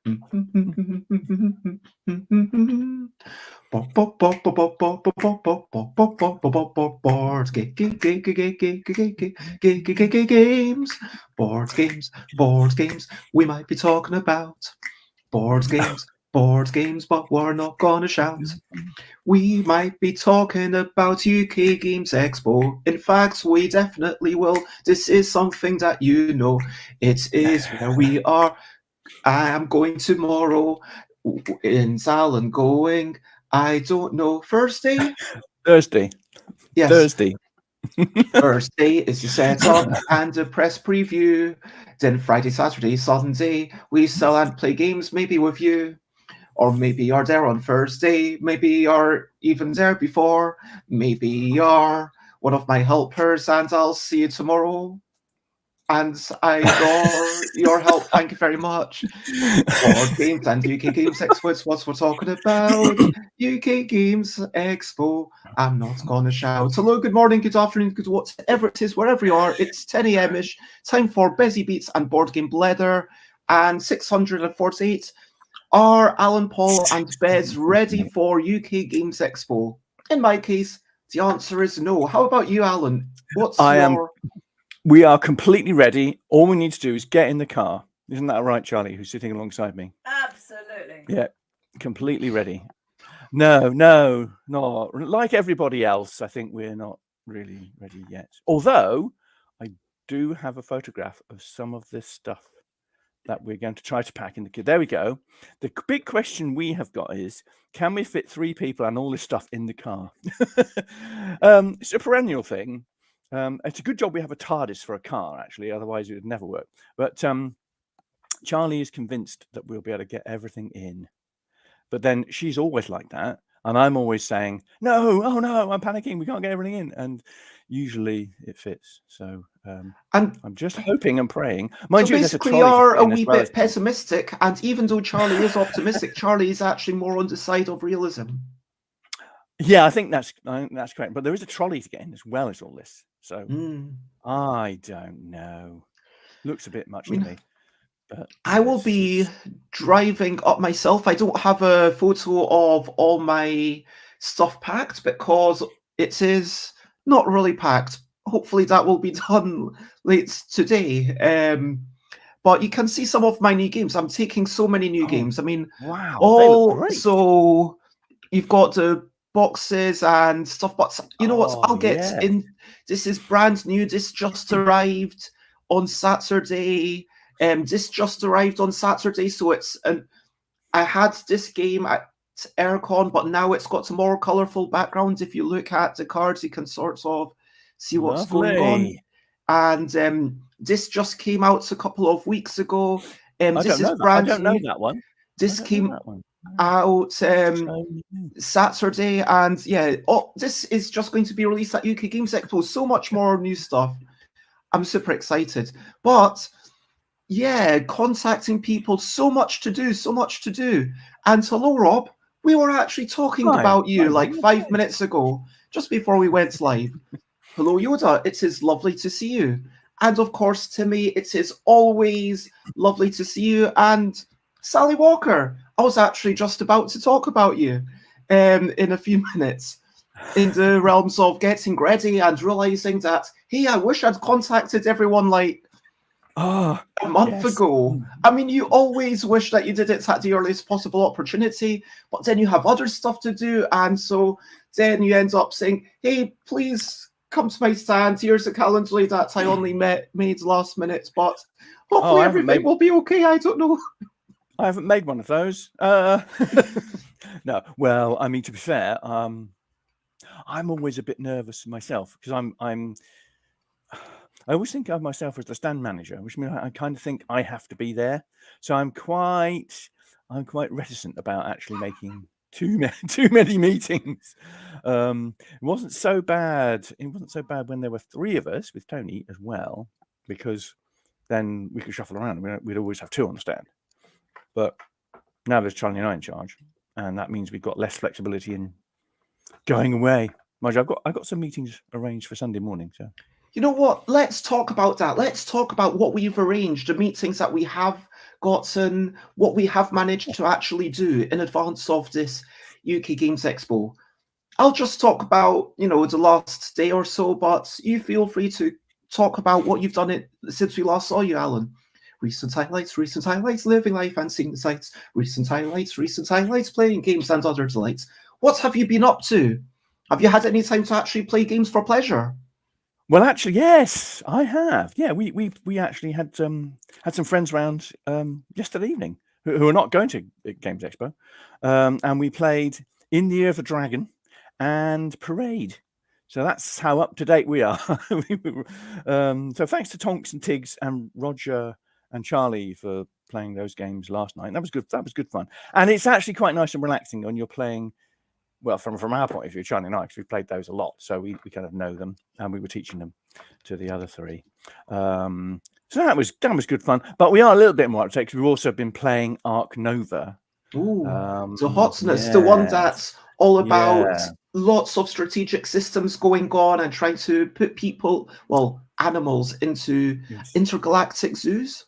Board games. We might be talking about board games, but we're not gonna shout. We might be talking about UK Games Expo. In fact, we definitely will. This is something that you know. It is where we are. I am going tomorrow. Is Alan going? I don't know. Thursday? Thursday. Yes. Thursday. Thursday is the setup and the press preview. Then Friday, Saturday, Sunday, we sell and play games maybe with you. Or maybe you're there on Thursday, maybe you're even there before, maybe you're one of my helpers and I'll see you tomorrow. And I adore your help. Thank you very much. Board games and UK Games Expo is what we're talking about. UK Games Expo. I'm not gonna shout. Hello, good morning, good afternoon, good whatever it is, wherever you are. It's 10 a.m.ish. Time for Busy Beats and Board Game Blether. And 648. Are Alan Paull and Bez ready for UK Games Expo? In my case, the answer is no. How about you, Alan? We are completely ready. All we need to do is get in the car. Isn't that right, Charlie, who's sitting alongside me? Absolutely. Yeah, completely ready. No, not like everybody else. I think we're not really ready yet. Although I do have a photograph of some of this stuff that we're going to try to pack in the kit. There we go. The big question we have got is, can we fit 3 people and all this stuff in the car? It's a perennial thing. It's a good job we have a TARDIS for a car, actually. Otherwise, it would never work. But Charlie is convinced that we'll be able to get everything in. But then she's always like that. And I'm always saying, no, oh no, I'm panicking. We can't get everything in. And usually it fits. So I'm just hoping and praying. Mind so you, basically, you're a wee bit pessimistic. And even though Charlie is optimistic, Charlie is actually more on the side of realism. Yeah, I think that's correct. But there is a trolley to get in as well as all this. So I don't know. Looks a bit much to me. But I will be driving up myself. I don't have a photo of all my stuff packed because it is not really packed. Hopefully that will be done late today. But you can see some of my new games. I'm taking so many new games. I mean, wow, they look great. So you've got the boxes and stuff, but you know what? I'll get in. This is brand new. This just arrived on Saturday. This just arrived on Saturday, so I had this game at Aircon, but now it's got some more colourful backgrounds. If you look at the cards, you can sort of see what's going on. And this just came out a couple of weeks ago. This is brand new. I don't know that one. This came out Saturday, and yeah, this is just going to be released at UK Games Expo. So much more new stuff. I'm super excited. But yeah, contacting people, so much to do. And hello, Rob. We were actually talking about you like 5 minutes ago, just before we went live. Hello, Yoda. It is lovely to see you. And of course, Timmy, it is always lovely to see you. And Sally Walker, I was actually just about to talk about you in a few minutes, in the realms of getting ready and realizing that, hey, I wish I'd contacted everyone like a month ago. I mean, you always wish that you did it at the earliest possible opportunity, but then you have other stuff to do, and so then you end up saying, hey, please come to my stand. Here's a calendar that I only made last minute, but hopefully everything will be okay. I don't know. I haven't made one of those. No, well, I mean, to be fair, I'm always a bit nervous myself because I always think of myself as the stand manager, which means I kind of think I have to be there. So I'm quite reticent about actually making too many meetings. It wasn't so bad. It wasn't so bad when there were 3 of us with Tony as well, because then we could shuffle around. We'd always have 2 on the stand. But now there's Charlie and I in charge, and that means we've got less flexibility in going away. Mind you, I've got some meetings arranged for Sunday morning. So You know what? Let's talk about that. Let's talk about what we've arranged, the meetings that we have gotten, what we have managed to actually do in advance of this UK Games Expo. I'll just talk about, the last day or so, but you feel free to talk about what you've done since we last saw you, Alan. Recent highlights, living life and seeing the sights. Recent highlights, playing games and other delights. What have you been up to? Have you had any time to actually play games for pleasure? Well, actually, yes, I have. Yeah, we actually had some friends around yesterday evening who are not going to Games Expo, and we played In the Year of the Dragon and Parade. So that's how up to date we are. So thanks to Tonks and Tiggs and Roger and Charlie for playing those games last night. That was good. That was good fun, and it's actually quite nice and relaxing when you're playing. Well, from our point of view, Charlie and I, because we played those a lot, so we kind of know them, and we were teaching them to the other three. So that was good fun. But we are a little bit more up to date because we've also been playing Arc Nova. Ooh, the Hotness, the one that's all about lots of strategic systems going on and trying to put animals into intergalactic zoos.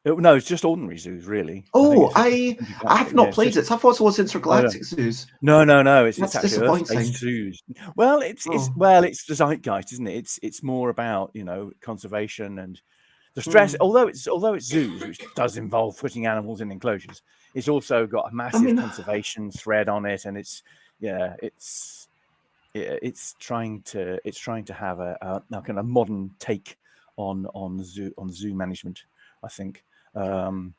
No, it's just ordinary zoos, really. Oh, I have not played it. I thought it was intergalactic zoos. No. It's That's actually disappointing. Earth-based zoos. Well, it's the zeitgeist, isn't it? It's more about conservation and the stress. Although it's zoos, which does involve putting animals in enclosures, it's also got a massive conservation thread on it, and it's trying to have a kind of modern take on zoo management, I think. So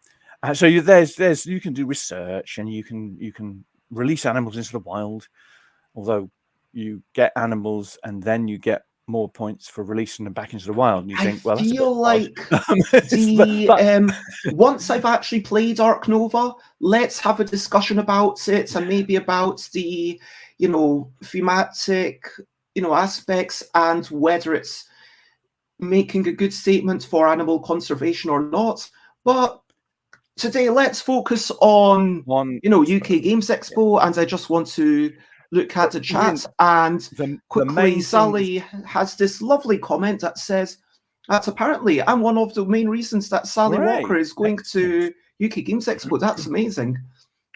you can do research and you can release animals into the wild, although you get animals and then you get more points for releasing them back into the wild, and you think, well, that's a bit odd. Once I've actually played Arc Nova, let's have a discussion about it and maybe about the thematic aspects and whether it's making a good statement for animal conservation or not. But today, let's focus on UK Games Expo, and I just want to look at the chat. And quickly, Sally has this lovely comment that says that apparently I'm one of the main reasons that Sally Walker is going to UK Games Expo. That's amazing.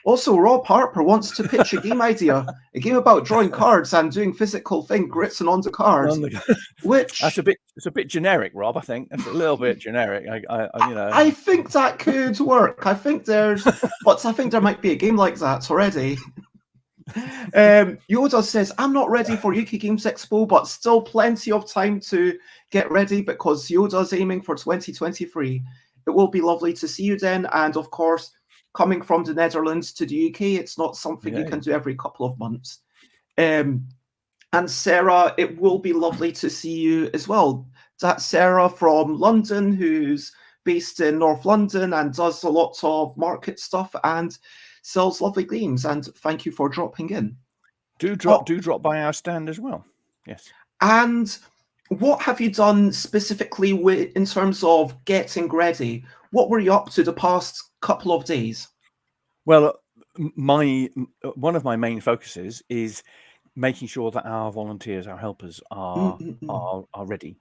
Also, Rob Harper wants to pitch a game idea, a game about drawing cards and doing physical things written on the cards. Which it's a bit generic, Rob. I think it's a little bit generic. I think that could work. I think there might be a game like that already. Yoda says, I'm not ready for UK Games Expo, but still plenty of time to get ready because Yoda's aiming for 2023. It will be lovely to see you then, and of course, coming from the Netherlands to the UK, it's not something you can do every couple of months. And Sarah, it will be lovely to see you as well. That's Sarah from London, who's based in North London and does a lot of market stuff and sells lovely games. And thank you for dropping in. Do drop by our stand as well. Yes. And what have you done specifically in terms of getting ready? What were you up to the past couple of days? Well, one of my main focuses is making sure that our volunteers, our helpers, are ready.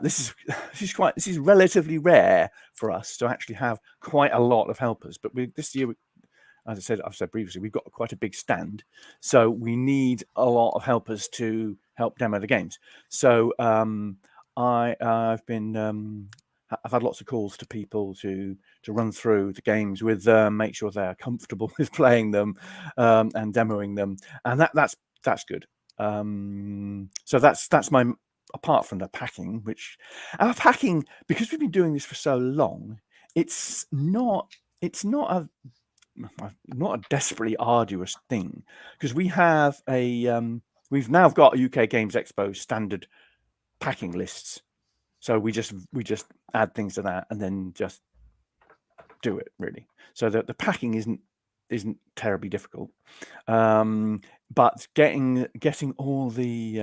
This is relatively rare for us to actually have quite a lot of helpers, but this year, as I've said previously, we've got quite a big stand, so we need a lot of helpers to help demo the games. So I've had lots of calls to people to run through the games with them, make sure they're comfortable with playing them and demoing them, and that's good. So that's my, apart from the packing, which our packing, because we've been doing this for so long, it's not a desperately arduous thing, because we've now got UK Games Expo standard packing lists. So we just add things to that and then just do it, really. So the packing isn't terribly difficult, but getting all the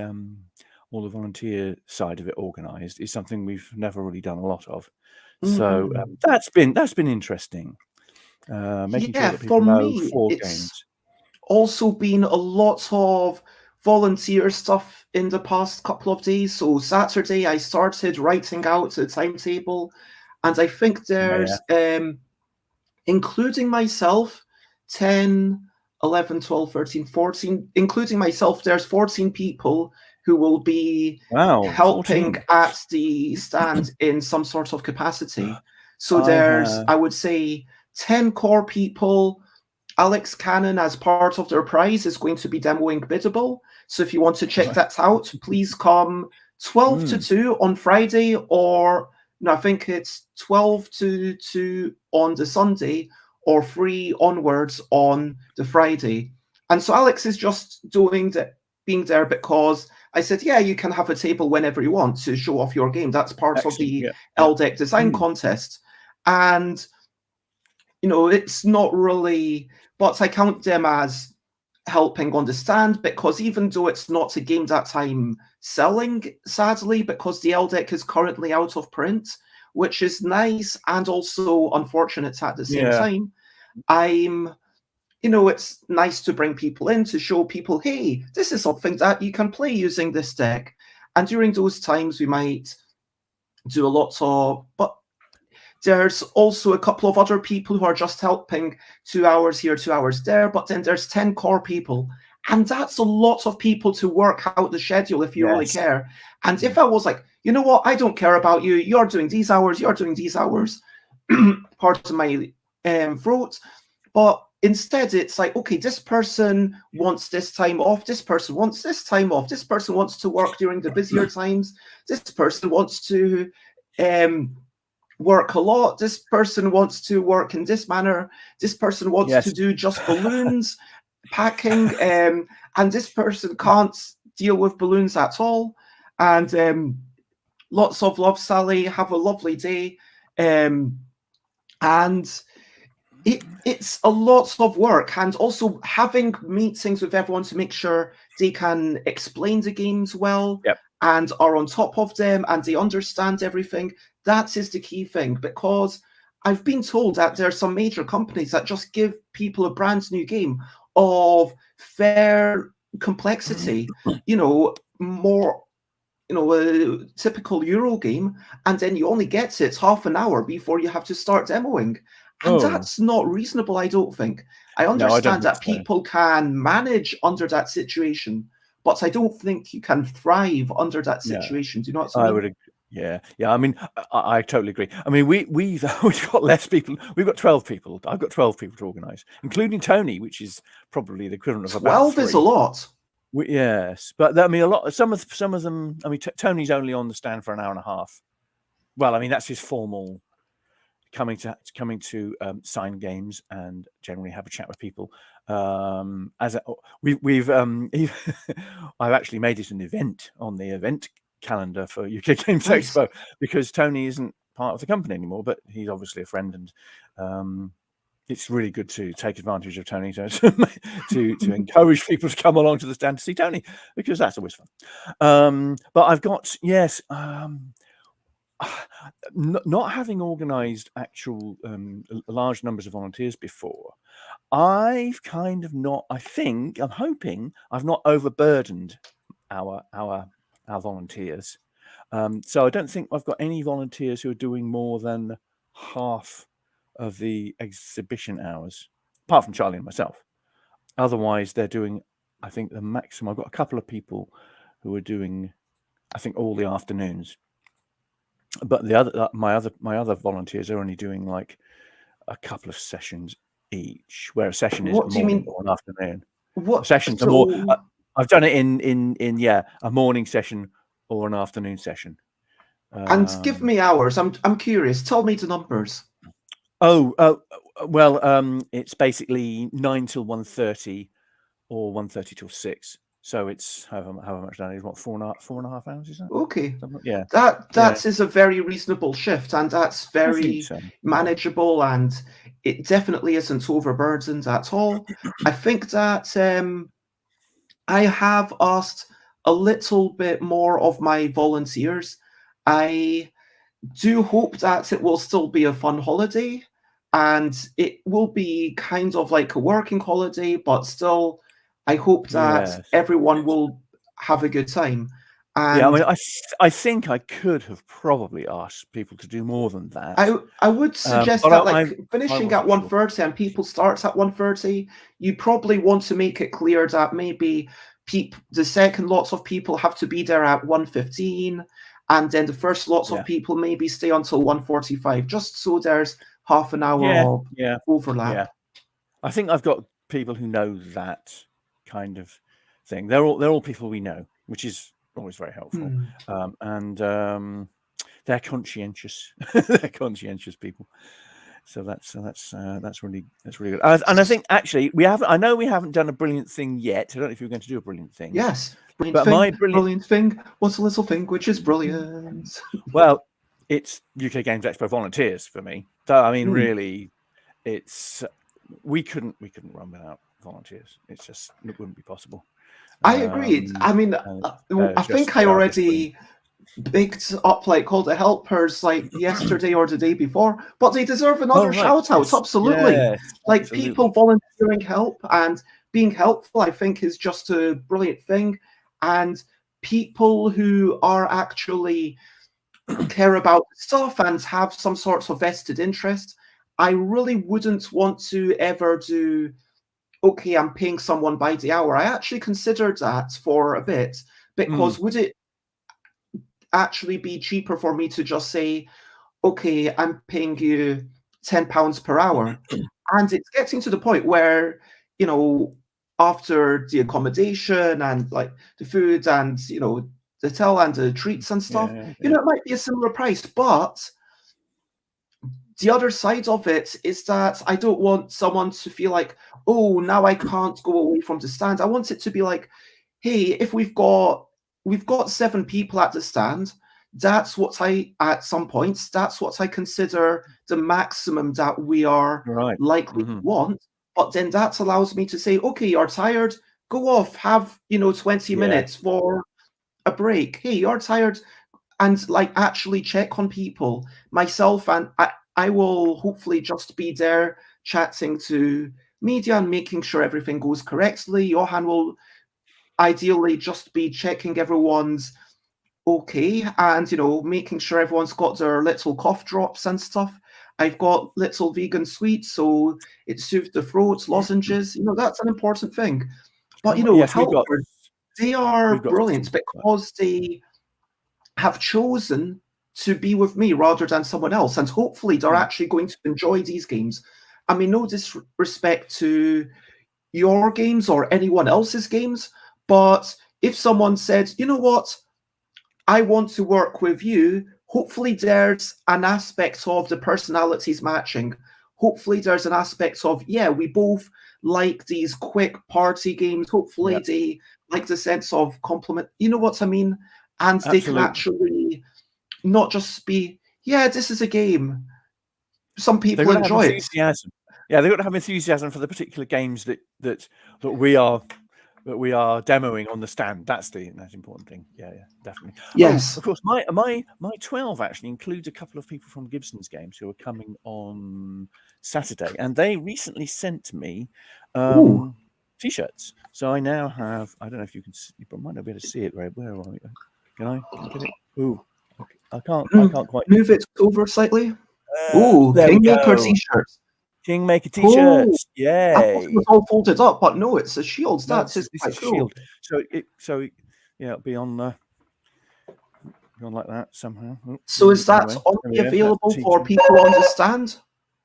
volunteer side of it organised is something we've never really done a lot of. So that's been interesting. Making sure that people know 4 games. Also been a lot of volunteer stuff in the past couple of days. So Saturday, I started writing out a timetable, and I think there's, including myself, 10, 11, 12, 13, 14, including myself, there's 14 people who will be helping 14. at the stand in some sort of capacity. So there's, I would say, 10 core people. Alex Cannon, as part of their prize, is going to be demoing Biddable. So if you want to check that out, please come 12 to 2 on Friday, or no, I think it's 12 to 2 on the Sunday, or 3 onwards on the Friday. And so Alex is just being there because I said, yeah, you can have a table whenever you want to show off your game. That's part of the LDEC design contest. And, you know, it's not really, but I count them as helping on the stand, because even though it's not a game that I'm selling, sadly, because the LDEC is currently out of print, which is nice and also unfortunate at the same time, you know, it's nice to bring people in to show people, hey, this is something that you can play using this deck. And during those times, we might do a lot of, but there's also a couple of other people who are just helping 2 hours here, 2 hours there, but then there's 10 core people. And that's a lot of people to work out the schedule if you really care. And if I was like, you know what, I don't care about you, you're doing these hours, you're doing these hours, part of my throat. But instead, it's like, okay, this person wants this time off, this person wants this time off, this person wants to work during the busier times, this person wants to work a lot, this person wants to work in this manner, this person wants to do just balloons packing, and this person can't deal with balloons at all. And lots of love, Sally. Have a lovely day. And it's a lot of work, and also having meetings with everyone to make sure they can explain the games well and are on top of them and they understand everything. That is the key thing, because I've been told that there are some major companies that just give people a brand new game of fair complexity, you know, more, you know, a typical Euro game, and then you only get it half an hour before you have to start demoing. And that's not reasonable, I don't think. I understand that people can manage under that situation, but I don't think you can thrive under that situation. Do you know what I mean? I would agree. Yeah. I mean, I totally agree. I mean, we've got less people. We've got 12 people. I've got 12 people to organise, including Tony, which is probably the equivalent of about 12 is a lot. Yes, but I mean, a lot. Some of them. I mean, Tony's only on the stand for an hour and a half. Well, I mean, that's his formal coming to sign games and generally have a chat with people. I've actually made it an event on the event calendar for UK Games Expo, because Tony isn't part of the company anymore, but he's obviously a friend, and it's really good to take advantage of Tony to encourage people to come along to the stand to see Tony, because that's always fun. But I've got not having organised actual large numbers of volunteers before, I've kind of not. I'm hoping I've not overburdened our volunteers. So I don't think I've got any volunteers who are doing more than half of the exhibition hours, apart from Charlie and myself. Otherwise, they're doing, I think, the maximum. I've got a couple of people who are doing, I think, all the afternoons. But my other volunteers are only doing like a couple of sessions each, where a session is a morning or an afternoon. What sessions are more? I've done it in a morning session or an afternoon session. And give me hours. I'm curious. Tell me the numbers. Well, it's basically 9 till 1:30 or 1:30 till 6. So it's however much that is. What, 4.5 hours, is that? Okay. Yeah. That is a very reasonable shift, and that's very manageable, and it definitely isn't overburdened at all. I think that I have asked a little bit more of my volunteers. I do hope that it will still be a fun holiday, and it will be kind of like a working holiday, but still I hope that Yes. everyone will have a good time. Yeah, I And mean, I think I could have probably asked people to do more than that, I would suggest but that I finishing at wasn't sure. 1:30 and people starts at 1:30, you probably want to make it clear that maybe the second lots of people have to be there at 1:15, and then the first lots Yeah. of people maybe stay until 1:45, just so there's half an hour Yeah, of yeah, overlap. yeah. I think I've got people who know that kind of thing. They're all people we know, which is always very helpful. And they're conscientious. They're conscientious people. So that's really good. And I think actually I know we haven't done a brilliant thing yet. I don't know if you're going to do a brilliant thing. Yes, brilliant But thing, my brilliant thing. What's a little thing which is brilliant? well, it's UK Games Expo volunteers for me. So I mean, really, it's we couldn't run without volunteers. It wouldn't be possible. I agree. I mean, I think I already picked up called the helpers yesterday or the day before, but they deserve another shout out. Yes. Absolutely. Yes, absolutely. People volunteering help and being helpful, I think, is just a brilliant thing. And people who are actually care about stuff and have some sorts of vested interest, I really wouldn't want to ever do, okay, I'm paying someone by the hour. I actually considered that for a bit, because would it actually be cheaper for me to just say, okay, I'm paying you £10 per hour? And it's getting to the point where, after the accommodation and the food and, the hotel and the treats and stuff, it might be a similar price. But the other side of it is that I don't want someone to feel like, oh, now I can't go away from the stand. I want it to be like, hey, if we've got 7 people at the stand, that's what at some points, that's what I consider the maximum that we are likely to want. But then that allows me to say, okay, you're tired, go off, have 20 minutes for a break. Hey, you're tired, and actually check on people myself, and I will hopefully just be there chatting to media and making sure everything goes correctly. Johan will ideally just be checking everyone's okay and making sure everyone's got their little cough drops and stuff. I've got little vegan sweets, so it soothes the throat, lozenges. That's an important thing. But yes, helpers, they are got brilliant because they have chosen to be with me rather than someone else, and hopefully they're actually going to enjoy these games. I mean, no disrespect to your games or anyone else's games, but if someone said, you know what, I want to work with you, hopefully there's an aspect of the personalities matching. Hopefully there's an aspect of, we both like these quick party games. Hopefully they like the sense of compliment. You know what I mean? And they can actually not just be, this is a game. Some people enjoy it. Yeah, they've got to have enthusiasm for the particular games that we are demoing on the stand. That's the important thing. Yeah, definitely. Yes. Oh, of course, my 12 actually includes a couple of people from Gibson's Games who are coming on Saturday, and they recently sent me T-shirts. So I now have, I don't know if you can see, you might not be able to see it. Where are we? Can I get it? Ooh, I can't quite move it over slightly. There Kingmaker T-shirts. Kingmaker T-shirts, yay! I thought it was all folded up, but no, it's a shield. That's quite cool. Shield. So it'll be on like that somehow. So is that only available for people on the stand?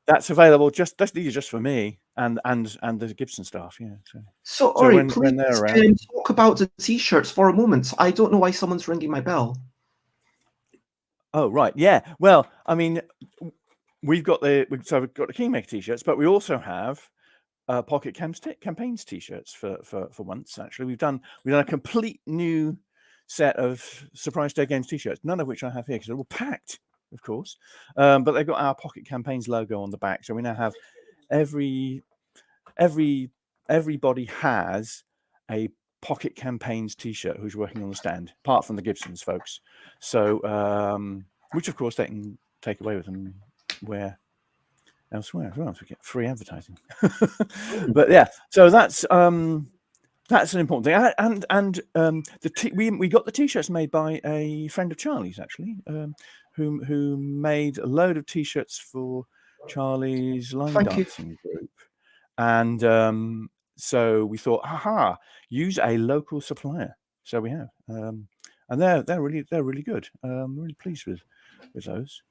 That's available these are just for me and the Gibson staff. Yeah. So Ori, please talk about the T-shirts for a moment. I don't know why someone's ringing my bell. Oh right, yeah. Well, I mean, we've got the Kingmaker T-shirts, but we also have Pocket Campaigns T-shirts for once. Actually, we've done a complete new set of Surprise Day Games T-shirts, none of which I have here because they're all packed, of course. But they've got our Pocket Campaigns logo on the back, so we now have everybody has a Pocket Campaigns T-shirt who's working on the stand, apart from the Gibsons folks. So, which of course they can take away with them where elsewhere as well, so we get free advertising. But yeah, so that's That's an important thing. And we got the t-shirts made by a friend of Charlie's, actually, who made a load of t-shirts for Charlie's line Thank you. dancing group. And so we thought, use a local supplier. So we have, and they're really good. I'm really pleased with those.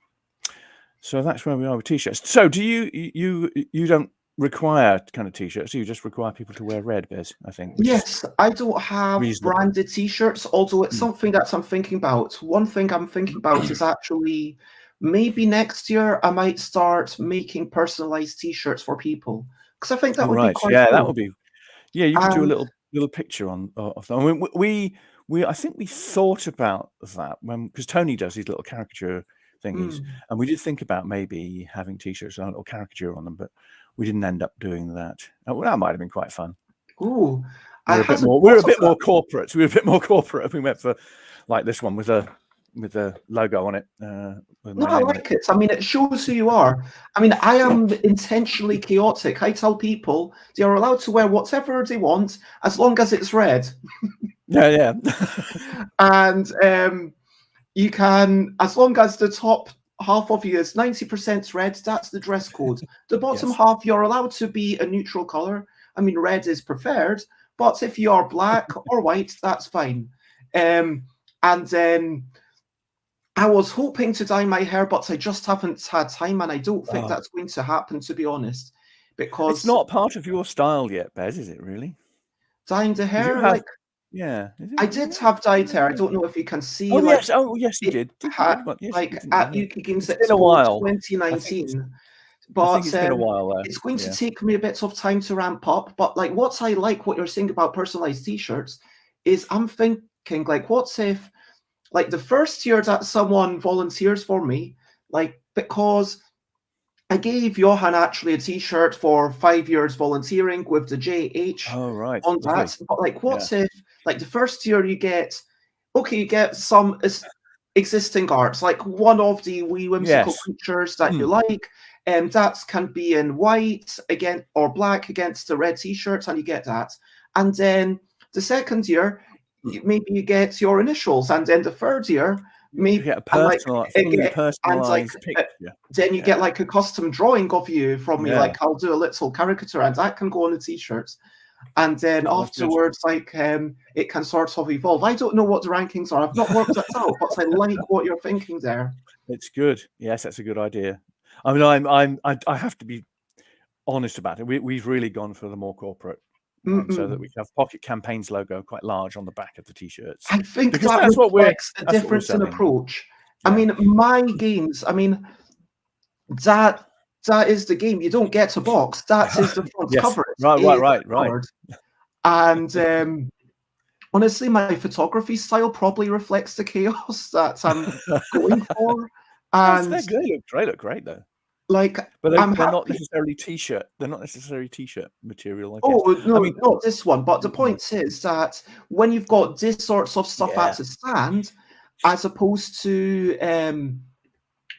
So that's where we are with t-shirts. So do you don't require kind of t-shirts? You just require people to wear red, Bez, I think. Yes, I don't have reasonable. branded t-shirts, although it's something that I'm thinking about. One thing I'm thinking about is actually maybe next year I might start making personalized t-shirts for people, because I think that would be quite Yeah, cool. that would be. Yeah, you could do a And little picture of that. I mean, we I think we thought about that because Tony does these little caricature thingies, and we did think about maybe having t-shirts with a little caricature on them, but we didn't end up doing that. Well, that might have been quite fun. ooh, We're a bit more corporate. We were a bit more corporate. We went for like this one with a logo on it. No, I like it. I mean, it shows who you are. I mean, I am intentionally chaotic. I tell people they are allowed to wear whatever they want as long as it's red. Yeah. And you can, as long as the top half of you is 90% red, that's the dress code. The bottom half, you're allowed to be a neutral color. I mean, red is preferred, but if you are black or white, that's fine. And then I was hoping to dye my hair, but I just haven't had time, and I don't think that's going to happen, to be honest. Because it's not part of your style yet, Bez, is it really? Dyeing the hair, yeah. I did have dyed hair. I don't know if you can see. Oh yes, you did. At UKGE Expo 2019. But I think it's been a while though. It's going to take me a bit of time to ramp up. But like, what you're saying about personalized t-shirts is, I'm thinking, like, what if, like, the first year that someone volunteers for me, like, because I gave Johan actually a t-shirt for 5 years volunteering with the JH on that. But like, what if, like, the first year you get some existing arts, like one of the wee whimsical creatures that you like, and that can be in white again or black against the red t-shirts, and you get that. And then the second year, maybe you get your initials, and then the third year, maybe get a personalized picture. Then you get like a custom drawing of you from me, like I'll do a little caricature, and that can go on the t-shirts. And then afterwards, like, it can sort of evolve. I don't know what the rankings are. I've not worked that out, but I like what you're thinking there. It's good. Yes, that's a good idea. I mean, I have to be honest about it. We've really gone for the more corporate one, so that we have Pocket Campaigns logo quite large on the back of the t-shirts. I think because that's reflects a difference in approach. Yeah. I mean, my games. I mean, that is the game. You don't get a box. That is the front cover. Right. And honestly, my photography style probably reflects the chaos that I'm going for. And they look great though. Like, but they're not necessarily t-shirt. They're not necessarily t-shirt material. I guess. Oh no, I mean, not this one. But the point is that when you've got this sorts of stuff at a stand, as opposed to a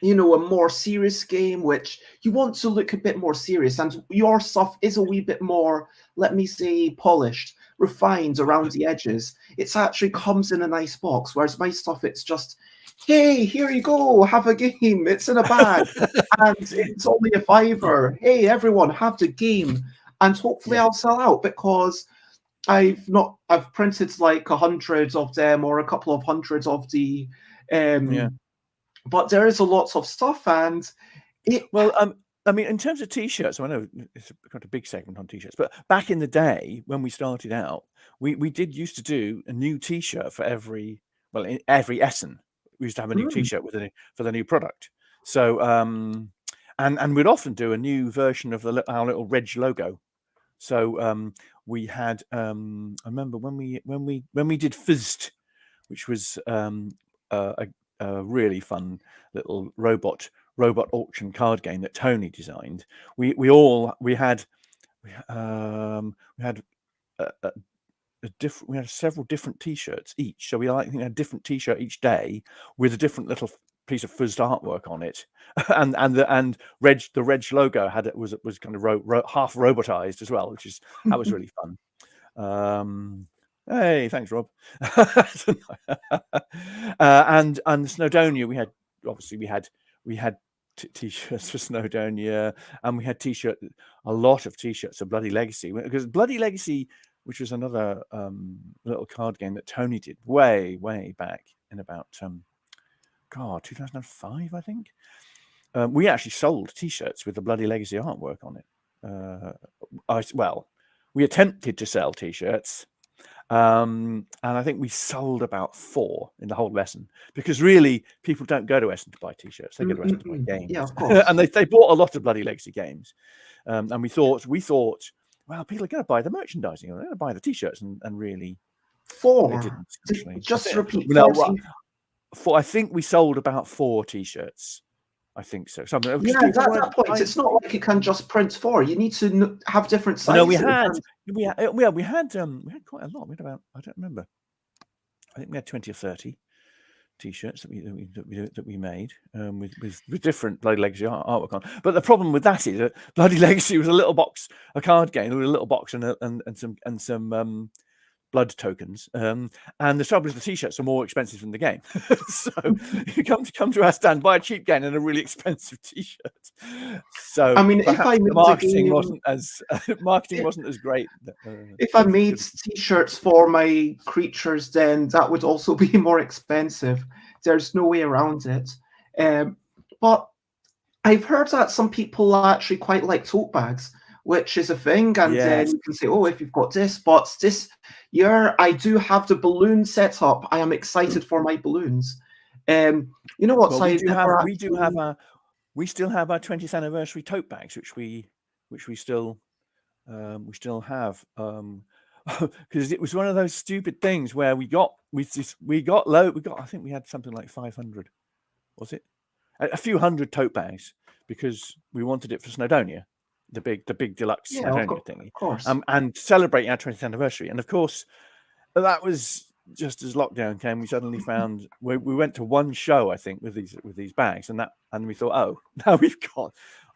more serious game, which you want to look a bit more serious, and your stuff is a wee bit more, let me say, polished, refined around the edges. It actually comes in a nice box, whereas my stuff, it's just, hey, here you go, have a game. It's in a bag, and it's only a $5. Hey, everyone, have the game, and hopefully I'll sell out, because I've printed like 100 of them, or a couple of hundreds of the but there is a lot of stuff, and I mean, in terms of t-shirts, I know it's got a big segment on t-shirts, but back in the day when we started out, we used to do a new t-shirt for every Essen. We used to have a new t-shirt for the new product. So and we'd often do a new version of our little Reg logo. So we had I remember when we did Fizzed, which was a really fun little robot auction card game that Tony designed. We had several different t-shirts each. So we had a different t-shirt each day with a different little piece of fuzzed artwork on it, and the Reg logo was kind of half robotized as well, that was really fun. Hey, thanks, Rob. And Snowdonia, we had t-shirts for Snowdonia, and we had a lot of t-shirts of Bloody Legacy, because Bloody Legacy, which was another little card game that Tony did way back in about 2005, I think. We actually sold t-shirts with the Bloody Legacy artwork on it. We attempted to sell t-shirts, and I think we sold about 4 in the whole lesson, because really people don't go to Essen to buy t-shirts, they go to Essen to buy games. Yeah, of course. And they bought a lot of Bloody Legacy games, and we thought, well, people are going to buy the merchandising, they're going to buy the t-shirts, and really 4. they didn't, actually. Just repeat. I think we sold about 4 t-shirts. I think so. Something. Yeah, at that point, it's not like you can just print 4. You need to have different sizes. No, we had quite a lot. We had about, I don't remember. I think we had 20 or 30 t-shirts that we made with different Bloody Legacy artwork on. But the problem with that is that Bloody Legacy was a card game with a little box and some blood tokens, and the trouble is the t-shirts are more expensive than the game. So you come to our stand, buy a cheap game and a really expensive t-shirt. So I mean, if I marketing wasn't as great. If I made t-shirts for my creatures, then that would also be more expensive. There's no way around it. But I've heard that some people actually quite like tote bags, which is a thing, and then you can say, oh, if you've got this, but this year I do have the balloon set up. I am excited for my balloons. You know what? Well, we still have our 20th anniversary tote bags, which we still have, because it was one of those stupid things where we got I think we had something like 500, was it? A few hundred tote bags, because we wanted it for Snowdonia. The big deluxe Snowdonia thingy, of course. And celebrating our 20th anniversary. And of course, that was just as lockdown came. We suddenly found we went to one show, I think, with these bags, and we thought, oh, now I've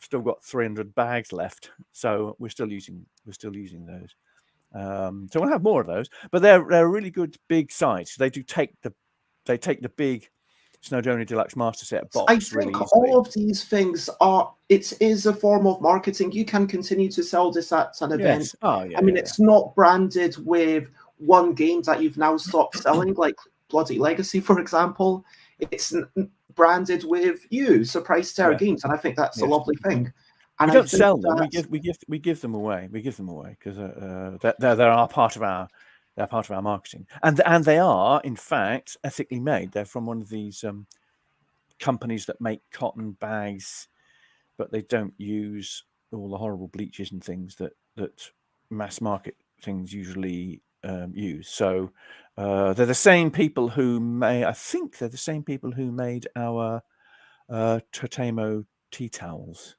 still got 300 bags left, so we're still using those. So we'll have more of those, but they're a really good big size. They take the big Snowdonia Deluxe Master Set box. I think all of these things is a form of marketing. You can continue to sell this at an event. Yes. Oh, yeah, it's not branded with one game that you've now stopped selling, like Bloody Legacy, for example. It's branded with Surprise Terror Games, and I think that's a lovely thing. And we don't sell them. We give them away. We give them away because they're part of our. They're part of our marketing, and they are, in fact, ethically made. They're from one of these companies that make cotton bags, but they don't use all the horrible bleaches and things that mass market things usually use. So they're the same people who made our Totemo tea towels.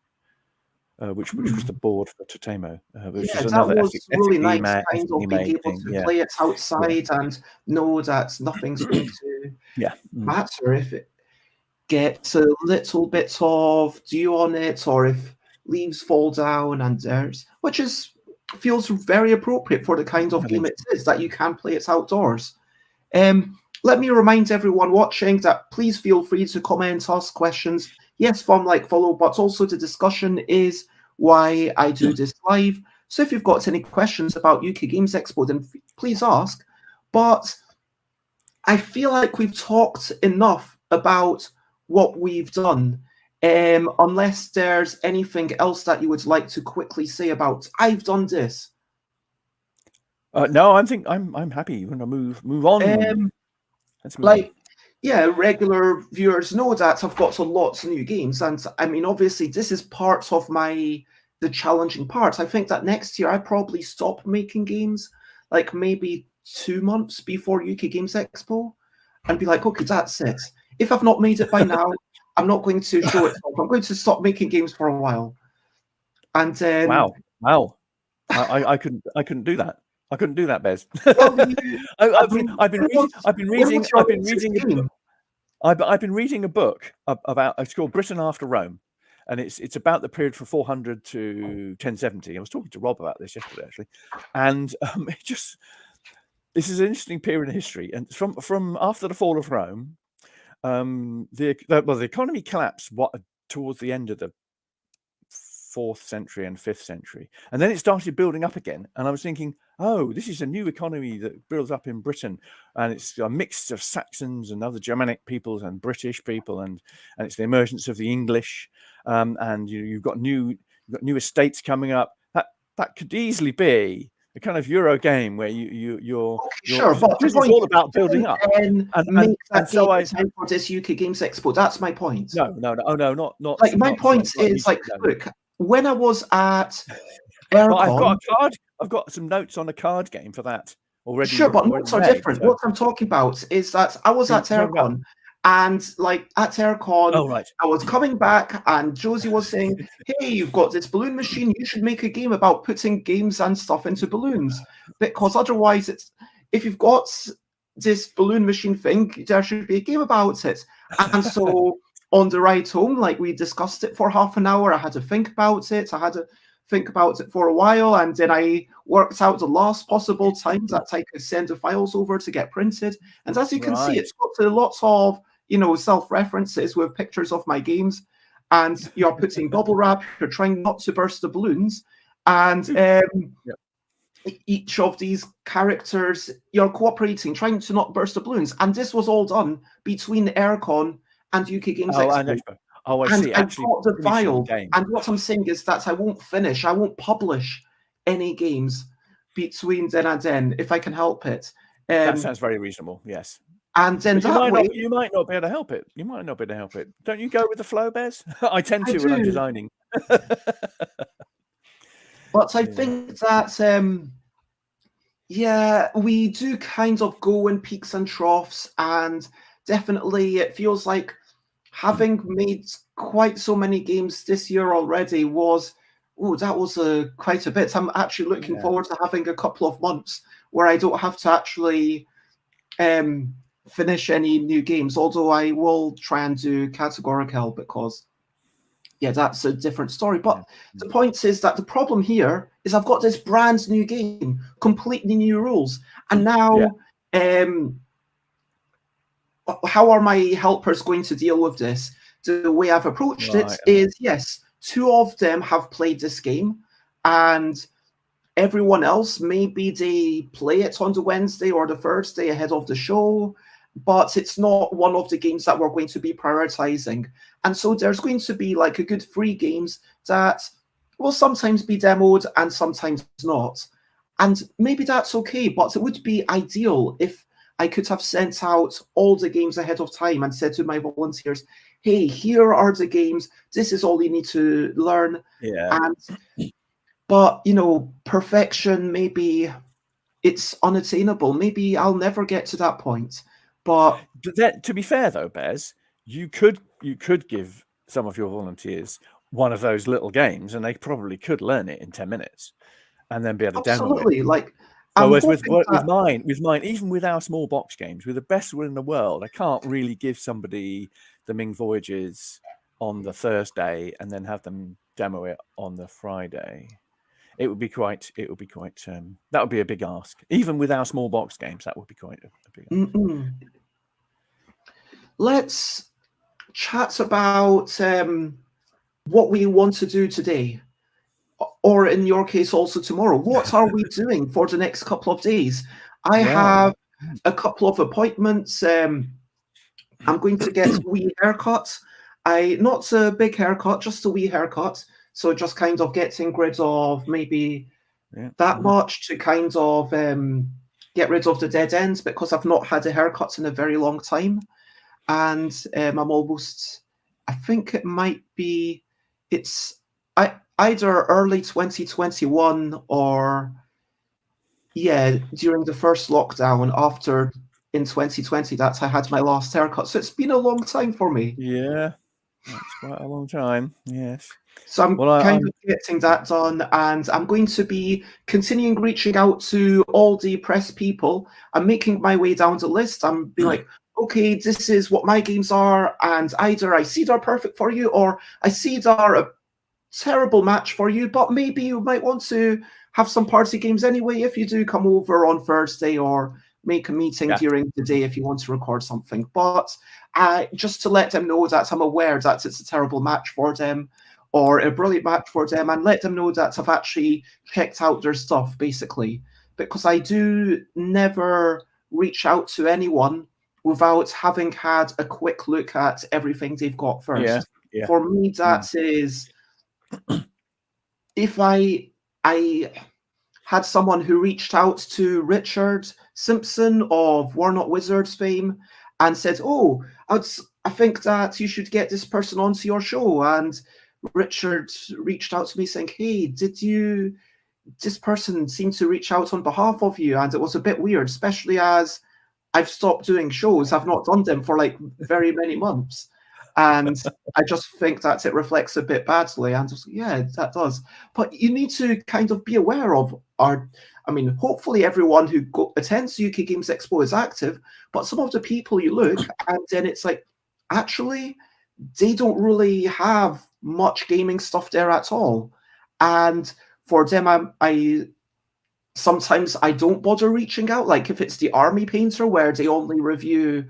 Which was the board for Totemo, which is another that was really nice, kind of being able thing. to play it outside and know that nothing's going to matter if it gets a little bit of dew on it, or if leaves fall down, and feels very appropriate for the kind of game it is, that you can play it outdoors. Let me remind everyone watching that please feel free to comment, ask questions. Yes, follow, but also the discussion is why I do this live. So if you've got any questions about UK Games Expo, then please ask. But I feel like we've talked enough about what we've done, unless there's anything else that you would like to quickly say about, I've done this. No, I'm happy. You're going to move on. Let's move on. Regular viewers know that I've got lots of new games, and I mean, obviously, this is part of the challenging part. I think that next year I probably stop making games, like maybe 2 months before UK Games Expo, and be like, okay, that's it. If I've not made it by now, I'm not going to show it off. I'm going to stop making games for a while. And then wow, I couldn't do that. I couldn't do that, Bez. I've been reading a book about. It's called Britain After Rome, and it's about the period from 400 to 1070. I was talking to Rob about this yesterday, actually, and this is an interesting period in history. And from after the fall of Rome, the economy collapsed towards the end of the 4th century and 5th century, and then it started building up again. And I was thinking, oh, this is a new economy that builds up in Britain, and it's a mix of Saxons and other Germanic peoples and British people, and it's the emergence of the English, and you've got new estates coming up. That could easily be a kind of Euro game where you're sure, but it's all about building up. And so time for this UK Games Expo. That's my point. No, not like my point is like, look, when I was at Aircon, I've got some notes on a card game for that already. Sure, but notes are different. So. What I'm talking about is that I was at Aircon, and like at Aircon, right. I was coming back, and Josie was saying, "Hey, you've got this balloon machine. You should make a game about putting games and stuff into balloons, because otherwise, if you've got this balloon machine thing, there should be a game about it." And so on the ride home, like we discussed it for half an hour. I had to think about it. I had to think about it for a while, and then I worked out the last possible time that I could send the files over to get printed. And as you can see, it's got lots of self-references with pictures of my games, and you're putting bubble wrap. You're trying not to burst the balloons, and each of these characters, you're cooperating, trying to not burst the balloons. And this was all done between Aircon and UK Games Expo. I see. I've got the file, and what I'm saying is that I won't publish any games between then and then if I can help it. That sounds very reasonable. Yes. And then you might not be able to help it. You might not be able to help it. Don't you go with the flow, Bez? I tend to when I'm designing. But I think that we do kind of go in peaks and troughs, and definitely it feels like having made quite so many games this year already was quite a bit. I'm actually looking forward to having a couple of months where I don't have to actually finish any new games, although I will try and do categorical, because that's a different story. But the point is that the problem here is I've got this brand new game, completely new rules, and now how are my helpers going to deal with this? The way I've approached it is, yes, 2 of them have played this game, and everyone else, maybe they play it on the Wednesday or the Thursday ahead of the show, but it's not one of the games that we're going to be prioritizing. And so there's going to be like a good 3 games that will sometimes be demoed and sometimes not. And maybe that's okay, but it would be ideal if I could have sent out all the games ahead of time and said to my volunteers, hey, here are the games. This is all you need to learn. But, perfection, maybe it's unattainable. Maybe I'll never get to that point. But to be fair, though, Bez, you could give some of your volunteers one of those little games, and they probably could learn it in 10 minutes and then be able to demo it. Whereas with mine, even with our small box games, with the best will in the world, I can't really give somebody the Ming Voyages on the Thursday and then have them demo it on the Friday. It would be quite. That would be a big ask. Even with our small box games, that would be quite a big ask. Let's chat about what we want to do today. Or in your case, also tomorrow. What are we doing for the next couple of days? I have a couple of appointments. I'm going to get wee haircuts. Not a big haircut, just a wee haircut. So just kind of getting rid of maybe that much to kind of get rid of the dead ends, because I've not had a haircut in a very long time. And I'm almost, I think it might be, either early 2021 or during the first lockdown after in 2020 that I had my last haircut. So it's been a long time for me. Yeah, that's quite a long time. Yes. So I'm kind of getting that done, and I'm going to be continuing reaching out to all the press people. I'm making my way down the list. I'm being like, okay, this is what my games are, and either I see they're perfect for you, or I see they're a terrible match for you, but maybe you might want to have some party games anyway if you do come over on Thursday, or make a meeting during the day if you want to record something. But just to let them know that I'm aware that it's a terrible match for them, or a brilliant match for them, and let them know that I've actually checked out their stuff, basically. Because I do never reach out to anyone without having had a quick look at everything they've got first. Yeah. For me, that is, if I had someone who reached out to Richard Simpson of War Not Wizards fame and said, "Oh, I think that you should get this person onto your show," and Richard reached out to me saying, "Hey, this person seemed to reach out on behalf of you," and it was a bit weird, especially as I've stopped doing shows. I've not done them for like very many months. And I just think that it reflects a bit badly. And yeah, that does. But you need to kind of be aware of hopefully everyone who attends UK Games Expo is active, but some of the people you look, and then it's like, actually, they don't really have much gaming stuff there at all. And for them, I sometimes I don't bother reaching out. Like if it's the Army Painter where they only review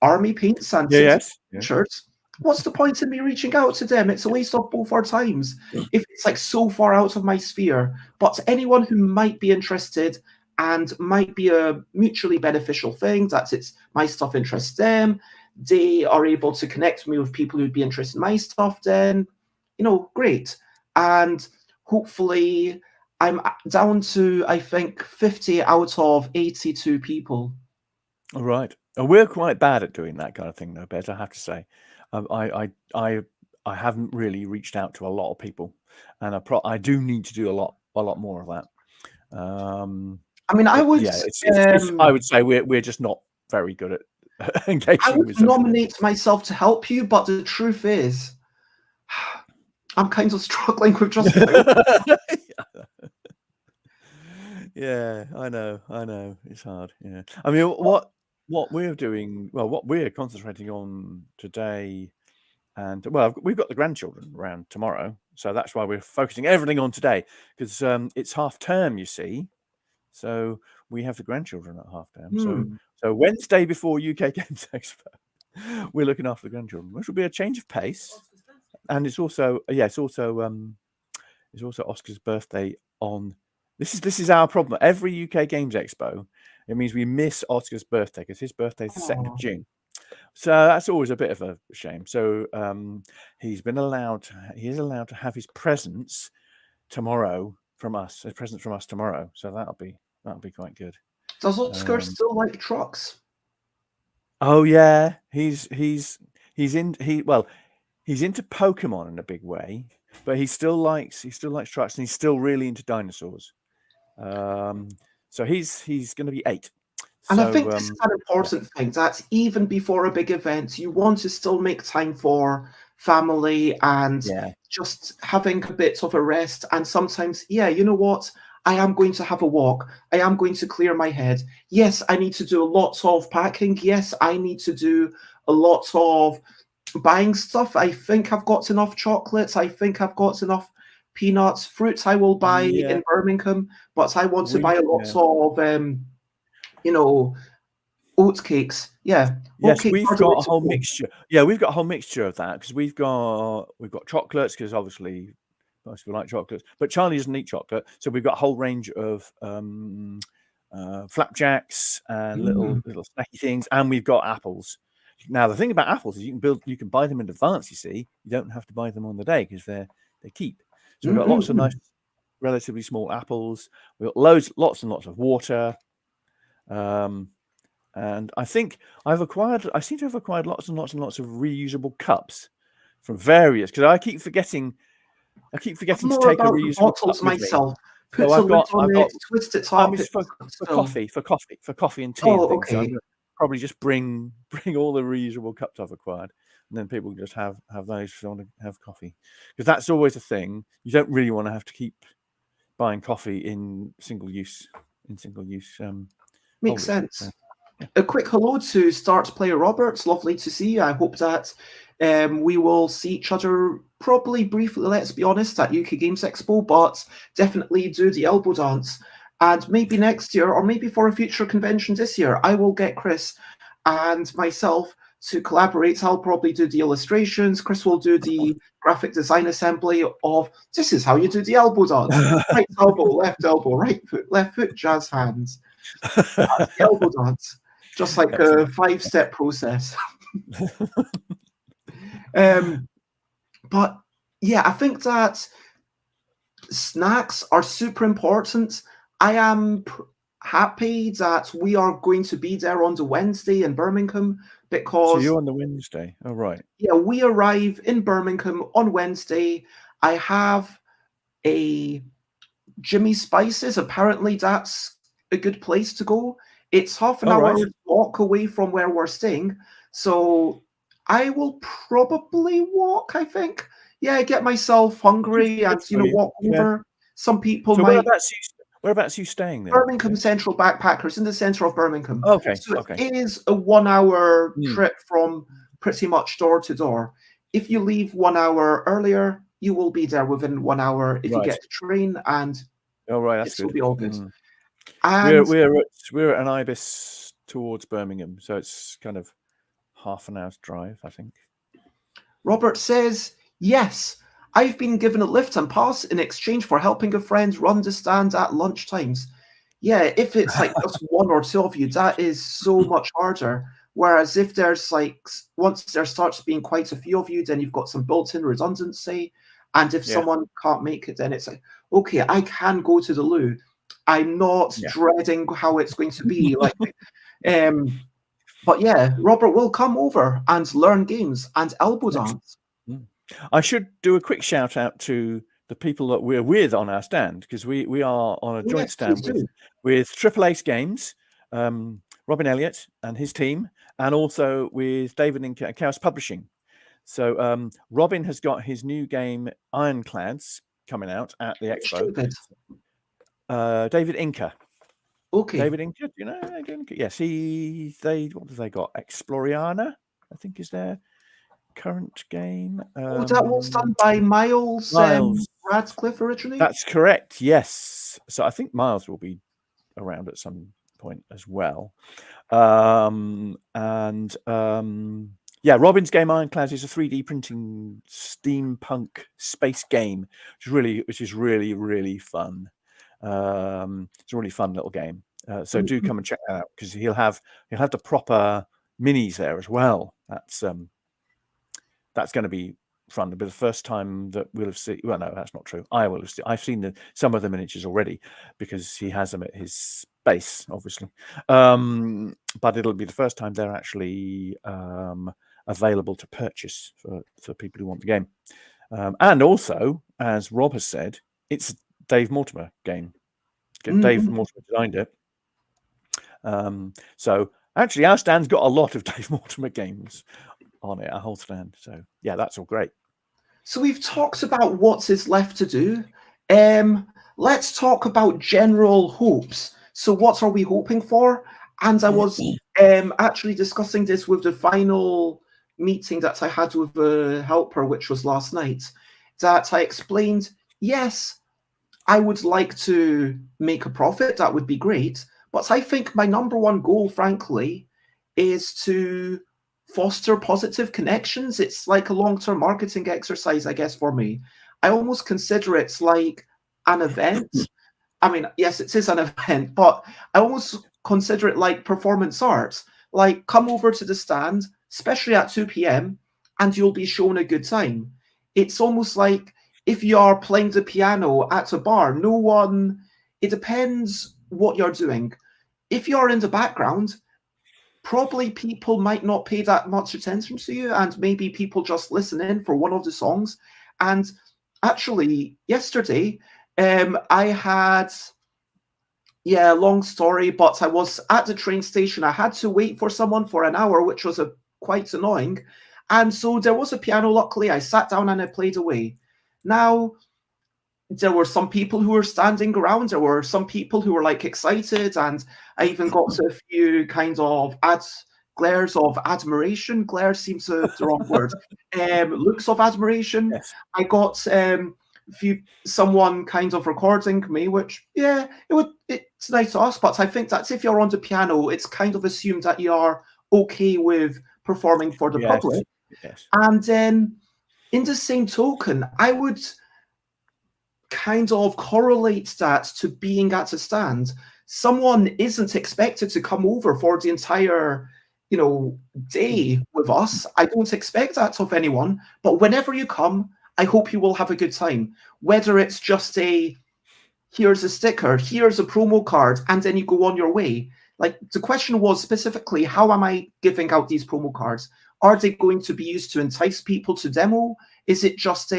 Army paints and shirts, what's the point in me reaching out to them? It's a waste of both our times if it's like so far out of my sphere. But anyone who might be interested and might be a mutually beneficial thing, that it's my stuff interests them, they are able to connect me with people who'd be interested in my stuff, then, great. And hopefully I'm down to, I think, 50 out of 82 people. All right. We're quite bad at doing that kind of thing, though, Bez, I have to say. I haven't really reached out to a lot of people, and I do need to do a lot more of that. I would. I would say we're just not very good at engaging. I would with nominate myself to help you, but the truth is, I'm kind of struggling with just. Yeah, I know. It's hard. Yeah, I mean, what we're doing, what we're concentrating on today, and we've got the grandchildren around tomorrow, so that's why we're focusing everything on today, because it's half term, you see. So we have the grandchildren at half term. So Wednesday before UK Games Expo, we're looking after the grandchildren, which will be a change of pace, and it's also Oscar's birthday on. This is our problem. Every UK Games Expo, it means we miss Oscar's birthday because his birthday is the 2nd of June. So that's always a bit of a shame. So he is allowed to have his presents tomorrow from us. A present from us tomorrow. So that'll be quite good. Does Oscar still like trucks? Oh yeah, he's into Pokemon in a big way, but he still likes trucks, and he's still really into dinosaurs. So he's going to be 8. And I think this is an important thing, that even before a big event, you want to still make time for family and just having a bit of a rest. And sometimes, you know what? I am going to have a walk. I am going to clear my head. Yes, I need to do a lot of packing. Yes, I need to do a lot of buying stuff. I think I've got enough chocolates. I think I've got enough peanuts. Fruits I will buy in Birmingham, but I want to buy a lot of oat cakes. Yeah. Yes, we've got a whole mixture. Yeah, we've got a whole mixture of that, because we've got chocolates, because obviously most people like chocolates, but Charlie doesn't eat chocolate, so we've got a whole range of flapjacks and little snacky things, and we've got apples. Now the thing about apples is you can buy them in advance. You see, you don't have to buy them on the day because they keep. So we've got lots of nice, relatively small apples. We've got lots and lots of water. And I think I seem to have acquired lots and lots and lots of reusable cups from various, because I keep forgetting to take a reusable cup myself. With me. So I've got twist it up. For coffee and tea and things. Okay. So I'm going to probably just bring all the reusable cups I've acquired, and then people can just have those if they want to have coffee, because that's always a thing. You don't really want to have to keep buying coffee in single use. Makes sense. A quick hello to Start Player Roberts. Lovely to see you. I hope that we will see each other probably briefly, let's be honest, at UK Games Expo, but definitely do the elbow dance. And maybe next year, or maybe for a future convention this year, I will get Chris and myself to collaborate. I'll probably do the illustrations. Chris will do the graphic design assembly of this is how you do the elbow dance. Right elbow, right foot, jazz hands. That's the elbow dance. Just like a 5-step process. But yeah, I think that snacks are super important. I am happy that we are going to be there on the Wednesday in Birmingham because... So you're on the Wednesday? Oh, right. Yeah, we arrive in Birmingham on Wednesday. I have a Jimmy Spices. Apparently that's a good place to go. It's half an hour walk away from where we're staying. So I will probably walk, I think. Yeah, get myself hungry and, walk over. Some people might... Whereabouts are you staying then? Birmingham Central Backpackers, in the centre of Birmingham. Okay. So it is a 1-hour trip from pretty much door to door. If you leave 1 hour earlier, you will be there within 1 hour if you get the train, and that's will be all good. And we're at an Ibis towards Birmingham, so it's kind of half an hour's drive, I think. Robert says, yes, I've been given a lift and pass in exchange for helping a friend run the stand at lunch times. Yeah, if it's like just one or two of you, that is so much harder. Whereas if there's once there starts being quite a few of you, then you've got some built-in redundancy. And if someone can't make it, then it's like, okay, I can go to the loo. I'm not dreading how it's going to be. But yeah, Robert will come over and learn games and elbow dance. I should do a quick shout out to the people that we're with on our stand, because we are on a joint stand with Triple Ace Games, Robin Elliott and his team, and also with David Inca at Chaos Publishing. So Robin has got his new game Ironclads coming out at the expo. David Inca. Okay. David Inca, do you know David Inca? Yes, what have they got? Exploriana, I think, is their current game. That was done by Miles Radcliffe originally? That's correct, yes. So I think Miles will be around at some point as well. Robin's game Ironclads is a 3D printing steampunk space game, which is really, really fun. It's a really fun little game. So do come and check that out, because he'll have the proper minis there as well. That's going to be fun. It'll be the first time that we'll have seen. Well, no, that's not true. I will have seen. I've seen some of the miniatures already, because he has them at his base, obviously. But it'll be the first time they're actually available to purchase for people who want the game. And also, as Rob has said, it's a Dave Mortimer game. Dave Mortimer designed it. So actually, our stand's got a lot of Dave Mortimer games on it, our whole stand. So yeah, that's all great. So we've talked about what is left to do. Let's talk about general hopes. So what are we hoping for? And I was actually discussing this with the final meeting that I had with the helper, which was last night, that I explained, yes, I would like to make a profit. That would be great. But I think my number one goal, frankly, is to foster positive connections. It's like a long-term marketing exercise, I guess, for me. I almost consider it like an event. I mean, yes, it is an event, but I almost consider it like performance arts. Like, come over to the stand, especially at 2 p.m., and you'll be shown a good time. It's almost like if you are playing the piano at a bar, it depends what you're doing. If you're in the background, probably people might not pay that much attention to you, and maybe people just listen in for one of the songs. And actually, yesterday, I had, long story, but I was at the train station. I had to wait for someone for an hour, which was quite annoying. And so there was a piano, luckily. I sat down and I played away. Now, there were some people who were standing around. There were some people who were like excited, and I even got a few kind of glares of admiration. Glare seems the wrong word. Looks of admiration. Yes. I got someone kind of recording me, which it's nice to us, but I think that if you're on the piano, it's kind of assumed that you are okay with performing for the Yes. public. Yes. And then in the same token, I would kind of correlate that to being at a stand. Someone isn't expected to come over for the entire, day with us. I don't expect that of anyone. But whenever you come, I hope you will have a good time. Whether it's just here's a sticker, here's a promo card, and then you go on your way. Like, the question was specifically, how am I giving out these promo cards? Are they going to be used to entice people to demo? Is it just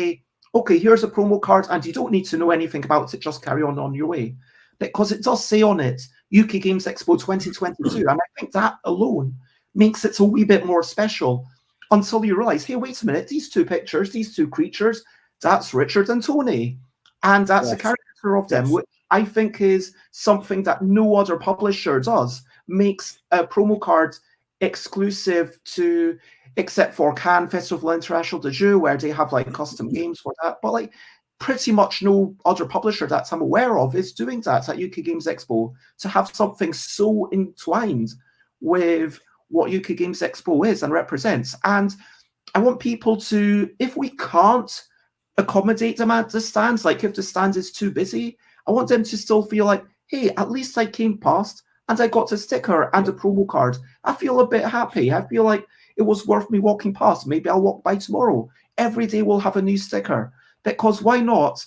okay, here's a promo card, and you don't need to know anything about it, just carry on your way? Because it does say on it, UK Games Expo 2022, and I think that alone makes it a wee bit more special, until you realize, hey, wait a minute, these two pictures, these two creatures, that's Richard and Tony, and that's a caricature of them, which I think is something that no other publisher does, makes a promo card exclusive to, except for Cannes Festival International de Jeux, where they have like custom games for that. But like pretty much no other publisher that I'm aware of is doing that at UK Games Expo, to have something so entwined with what UK Games Expo is and represents. And I want people to, if we can't accommodate them at the stands, like if the stand is too busy, I want them to still feel like, hey, at least I came past and I got a sticker and a promo card. I feel a bit happy. I feel like it was worth me walking past. Maybe I'll walk by tomorrow. Every day we'll have a new sticker, because why not?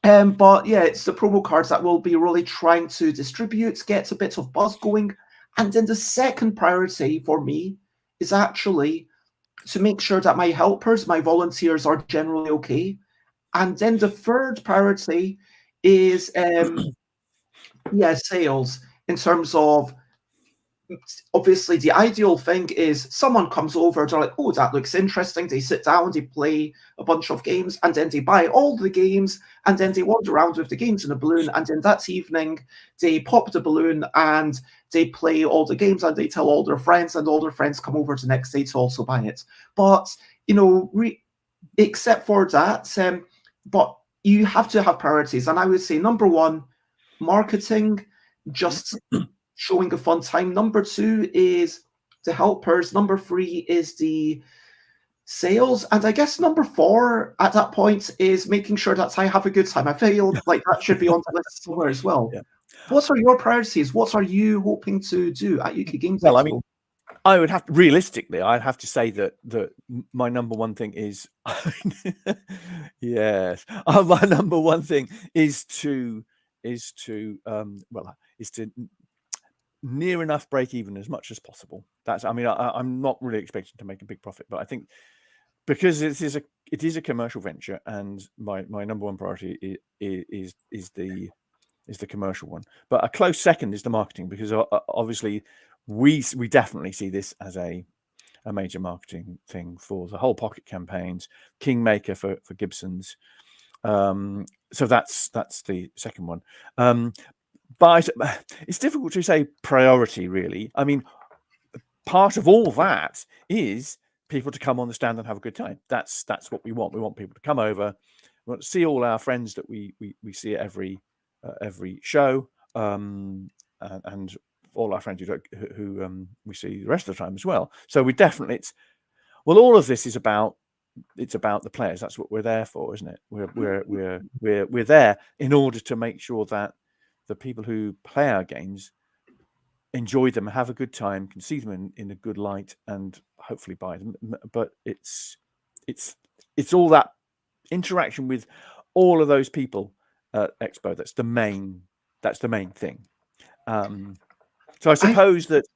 But yeah, it's the promo cards that we'll be really trying to distribute, get a bit of buzz going. And then the second priority for me is actually to make sure that my helpers, my volunteers, are generally okay. And then the third priority is sales, in terms of, obviously the ideal thing is someone comes over, they're like, oh, that looks interesting, they sit down, they play a bunch of games, and then they buy all the games, and then they wander around with the games in a balloon, and then that evening they pop the balloon and they play all the games, and they tell all their friends, and all their friends come over the next day to also buy it. But except for that, but you have to have priorities, and I would say number one, marketing, just showing a fun time. Number two is the helpers. Number three is the sales. And I guess number four at that point is making sure that I have a good time. I feel like that should be on the list somewhere as well. Yeah. What are your priorities? What are you hoping to do at UK Games Expo? I mean, I would have to, realistically, I'd have to say that my number one thing is, yes, my number one thing is to near enough break even as much as possible. That's, I mean, I'm not really expecting to make a big profit, but I think because it is a commercial venture, and my number one priority is the commercial one. But a close second is the marketing, because obviously we definitely see this as a major marketing thing for the whole Pocket campaigns, Kingmaker for Gibson's. So that's the second one. But it's difficult to say priority, really. I mean, part of all that is people to come on the stand and have a good time. That's what we want. We want people to come over. We want to see all our friends that we see at every show, and all our friends who we see the rest of the time as well. So we definitely, all of this is about, it's about the players. That's what we're there for, isn't it? We're there in order to make sure that the people who play our games enjoy them, have a good time, can see them in a good light, and hopefully buy them. But it's all that interaction with all of those people at Expo. That's the main thing. So I suppose that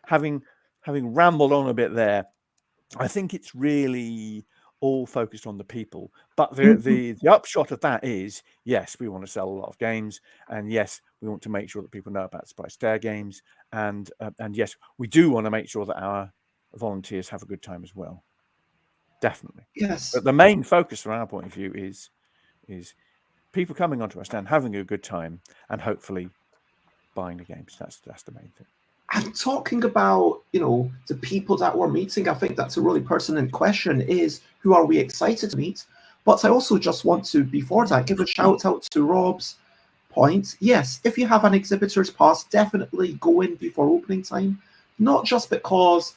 having rambled on a bit there, I think it's really all focused on the people. But the upshot of that is, yes, we want to sell a lot of games, and yes, we want to make sure that people know about Spice Stair games, and yes, we do want to make sure that our volunteers have a good time as well. Definitely. Yes. But the main focus from our point of view is people coming onto our stand, having a good time, and hopefully buying the games. That's the main thing. And talking about, the people that we're meeting, I think that's a really pertinent question, is who are we excited to meet? But I also just want to, before that, give a shout out to Rob's point. Yes, if you have an exhibitor's pass, definitely go in before opening time. Not just because,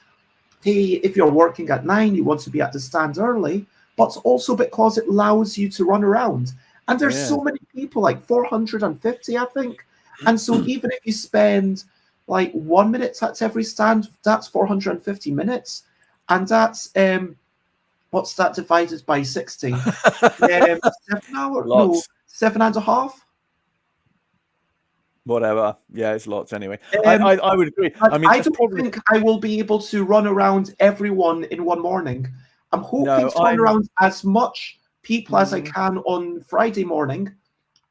hey, if you're working at 9, you want to be at the stand early, but also because it allows you to run around. And there's so many people, like 450, I think. And so even if you spend like 1 minute at every stand, that's 450 minutes. And that's, what's that divided by 60? 7 hours? No, 7.5? Whatever. Yeah, it's lots anyway. I would agree. I mean, I don't think I will be able to run around everyone in one morning. I'm hoping to run around as much people as I can on Friday morning,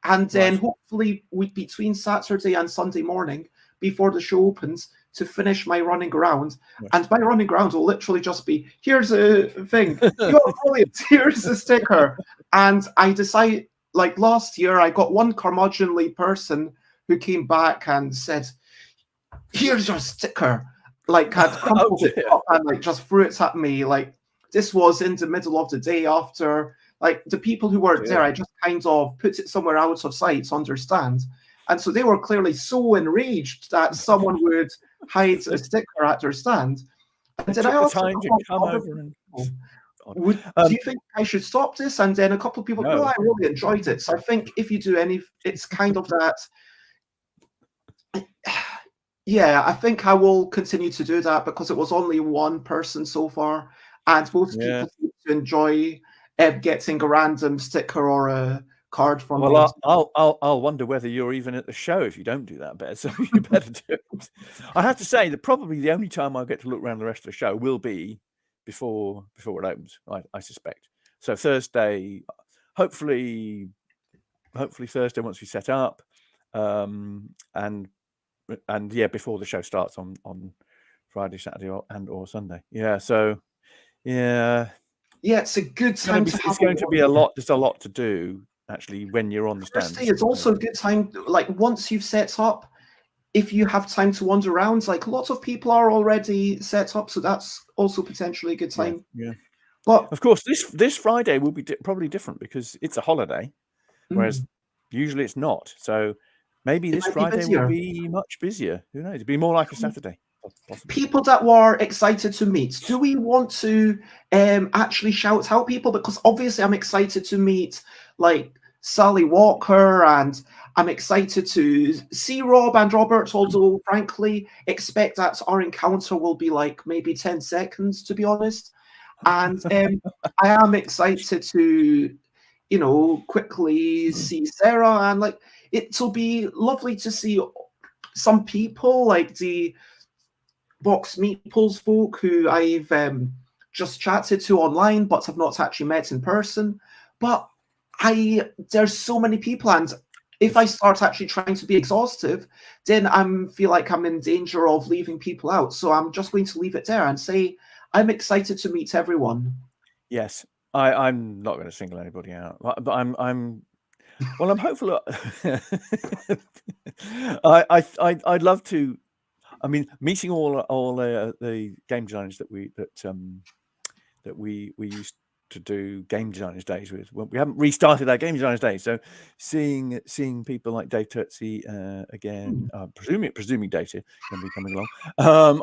and then hopefully between Saturday and Sunday morning before the show opens to finish my running around. And my running around will literally just be, here's a thing, you're brilliant, here's a sticker. And I decide, like last year, I got one curmudgeonly person who came back and said, here's your sticker. Like, had crumpled it up and like just threw it at me. Like, this was in the middle of the day after, like, the people who were there, I just kind of put it somewhere out of sight to understand. And so they were clearly so enraged that someone would hide a sticker at their stand. And then I also do you think I should stop this? And then a couple of people, no, I really enjoyed it. So I think if you do any, it's kind of that. Yeah, I think I will continue to do that because it was only one person so far, and most people seem to enjoy getting a random sticker or a card from me. Well, I'll wonder whether you're even at the show if you don't do that, Bez. So you better do it. I have to say that probably the only time I'll get to look around the rest of the show will be before it opens. I suspect. So Thursday, hopefully Thursday once we set up, and yeah, before the show starts on Friday, Saturday, or Sunday. Yeah. So yeah, it's a good time. It's going to be a lot. There's a lot to do actually when you're on the stand. It's also a good time. Like once you've set up, if you have time to wander around, like a lot of people are already set up, so that's also potentially a good time. Yeah. But of course, this Friday will be probably different because it's a holiday, whereas usually it's not. So maybe this Friday will be much busier. Who knows? It'll be more like a Saturday. Possibly. People that were excited to meet, do we want to actually shout out people? Because obviously I'm excited to meet like Sally Walker, and I'm excited to see Rob and Robert, although frankly expect that our encounter will be like maybe 10 seconds, to be honest. And I am excited to, quickly see Sarah, and like it'll be lovely to see some people like the Box Meeples folk who I've just chatted to online but have not actually met in person. But there's so many people, and if I start actually trying to be exhaustive, then I feel like I'm in danger of leaving people out. So I'm just going to leave it there and say I'm excited to meet everyone. Yes, I'm not going to single anybody out, but I'm hopeful. I'd love to. I mean, meeting all the game designers that we used to do game designers days with. Well, we haven't restarted our game designers days, so seeing people like Dave Turtsey again. Presuming Dave is going to be coming along.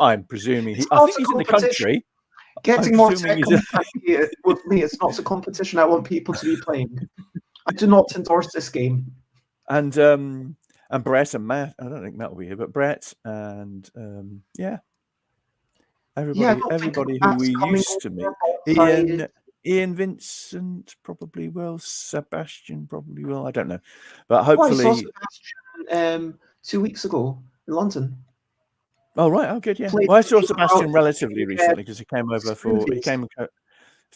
I'm presuming I think he's in the country. Getting more tech with me, it's not a competition. I want people to be playing. I do not endorse this game. And Brett and Matt. I don't think Matt will be here, but Brett and everybody who we used to meet. Ian Vincent probably will. Sebastian probably will. I don't know, but hopefully. I saw Sebastian 2 weeks ago in London. Oh right, oh good, yeah. Well, I saw Sebastian relatively recently because he came over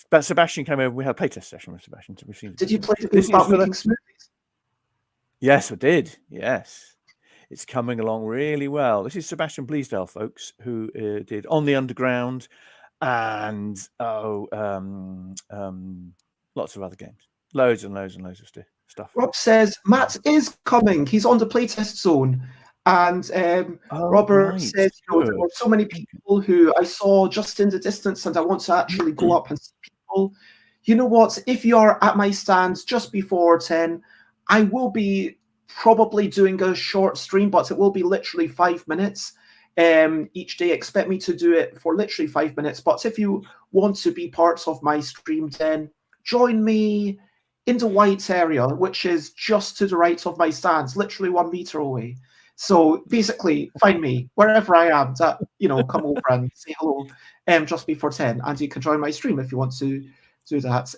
but Sebastian came over. We had a playtest session with Sebastian. Did you play the game about making smoothies? Yes, I did. Yes, it's coming along really well. This is Sebastian Bleasdale, folks, who did On the Underground and lots of other games, loads and loads and loads of stuff. Rob says Matt is coming. He's on the playtest zone. And Robert right. says, there were so many people who I saw just in the distance, and I want to actually go up and see people. You know what? If you're at my stand just before 10, I will be probably doing a short stream, but it will be literally 5 minutes each day. Expect me to do it for literally 5 minutes. But if you want to be part of my stream, then join me in the white area, which is just to the right of my stands, literally 1 meter away. So basically, find me wherever I am. Come over and say hello just before 10, and you can join my stream if you want to do that.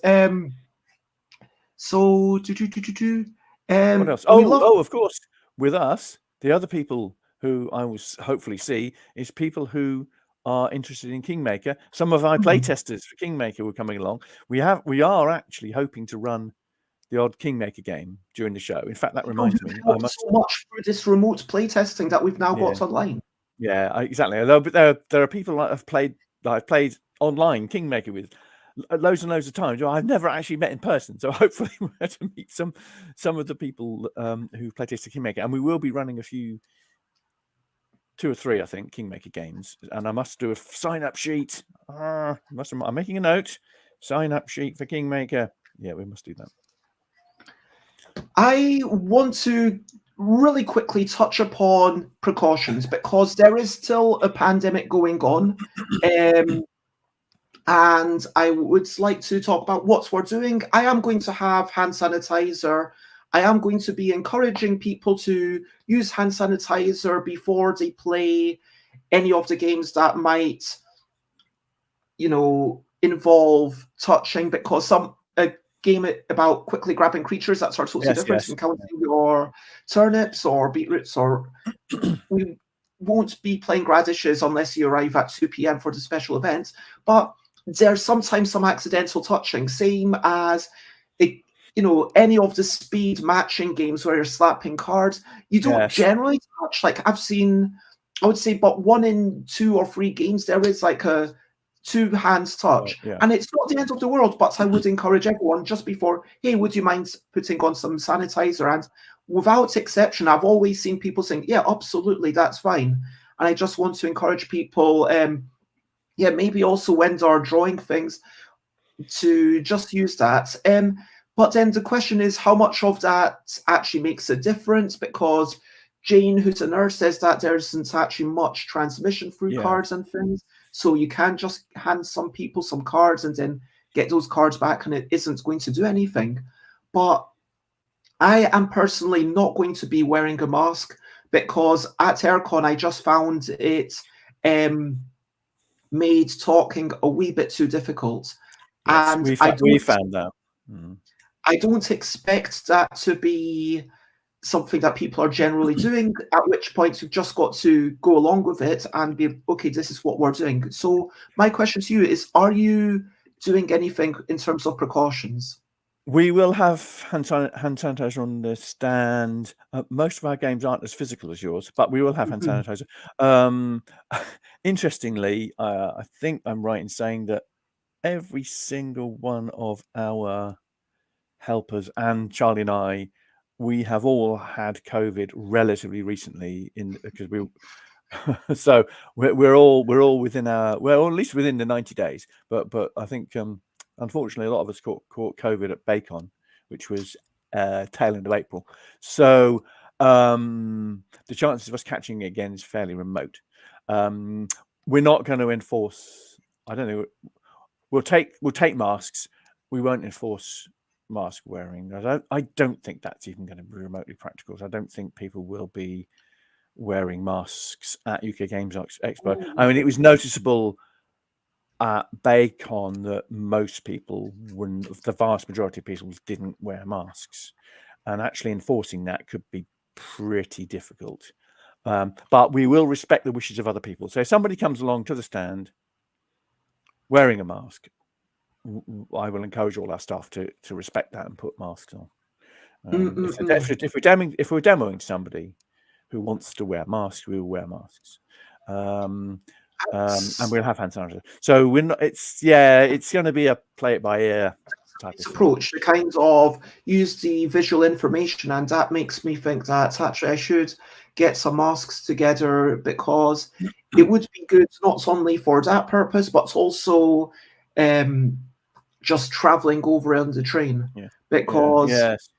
What else? Of course, with us, the other people who I will hopefully see is people who are interested in Kingmaker. Some of our playtesters for Kingmaker were coming along. We are actually hoping to run the odd Kingmaker game during the show. In fact, that reminds me, I must so much for this remote playtesting that we've now got online. Yeah, exactly. There are people that I've played online Kingmaker with loads and loads of times. I've never actually met in person, so hopefully we're going to meet some of the people who play Tasty Kingmaker, and we will be running 2 or 3, I think, Kingmaker games. And I must do a sign-up sheet. I'm making a note. Sign-up sheet for Kingmaker. Yeah, we must do that. I want to really quickly touch upon precautions because there is still a pandemic going on. And I would like to talk about what we're doing. I am going to have hand sanitizer. I am going to be encouraging people to use hand sanitizer before they play any of the games that might, involve touching, because a game about quickly grabbing creatures, that's totally different from counting your turnips or beetroots, or we won't be playing radishes unless you arrive at 2 p.m. for the special event. But there's sometimes some accidental touching, same as any of the speed matching games where you're slapping cards. You don't generally touch. Like I've seen, I would say, but 1 in 2 or 3 games there is like a 2 hands touch, and it's not the end of the world. But I would encourage everyone just before, hey, would you mind putting on some sanitizer? And without exception, I've always seen people saying, yeah, absolutely, that's fine. And I just want to encourage people, maybe also when they're drawing things, to just use that. But then the question is, how much of that actually makes a difference? Because Jane, who's a nurse, says that there isn't actually much transmission through cards and things. So you can just hand some people some cards and then get those cards back, and it isn't going to do anything. But I am personally not going to be wearing a mask because at Aircon, I just found it made talking a wee bit too difficult. Yes, and we found that. I don't expect that to be something that people are generally doing, at which point you've just got to go along with it and be, okay, this is what we're doing. So my question to you is, are you doing anything in terms of precautions? We will have hand sanitizer on the stand. Most of our games aren't as physical as yours, but we will have hand sanitizer. Interestingly, I think I'm right in saying that every single one of our helpers and Charlie and I, we have all had COVID relatively recently, because we. So we're all within at least within the 90 days. But I think unfortunately a lot of us caught COVID at Bacon, which was tail end of April. So the chances of us catching it again is fairly remote. We're not going to enforce. I don't know. We'll take masks. We won't enforce mask wearing. I don't think that's even going to be remotely practical. So I don't think people will be wearing masks at UK Games Expo. I mean, it was noticeable at Bacon that most people, the vast majority of people, didn't wear masks, and actually enforcing that could be pretty difficult. But we will respect the wishes of other people. So if somebody comes along to the stand wearing a mask, I will encourage all our staff to respect that and put masks on. If we're demoing somebody who wants to wear masks, we will wear masks, and we'll have hand sanitizer. So we're not. It's going to be a play it by ear type of thing. approach, the kind of use the visual information, and that makes me think that actually I should get some masks together, because it would be good not only for that purpose, but also just traveling over on the train. Yeah. Because Yes.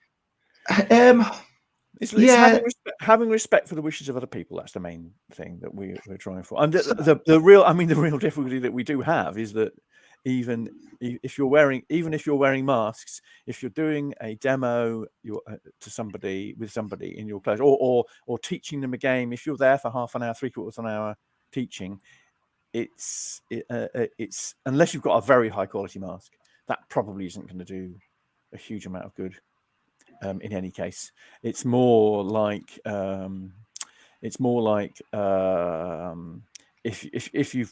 It's yeah, having respect for the wishes of other people. That's the main thing that we're trying for. And the real difficulty that we do have is that even if you're wearing masks, if you're doing a demo to somebody in your class, or teaching them a game, if you're there for half an hour, 3/4 of an hour teaching, it's unless you've got a very high quality mask, that probably isn't going to do a huge amount of good. In any case, it's more like if you're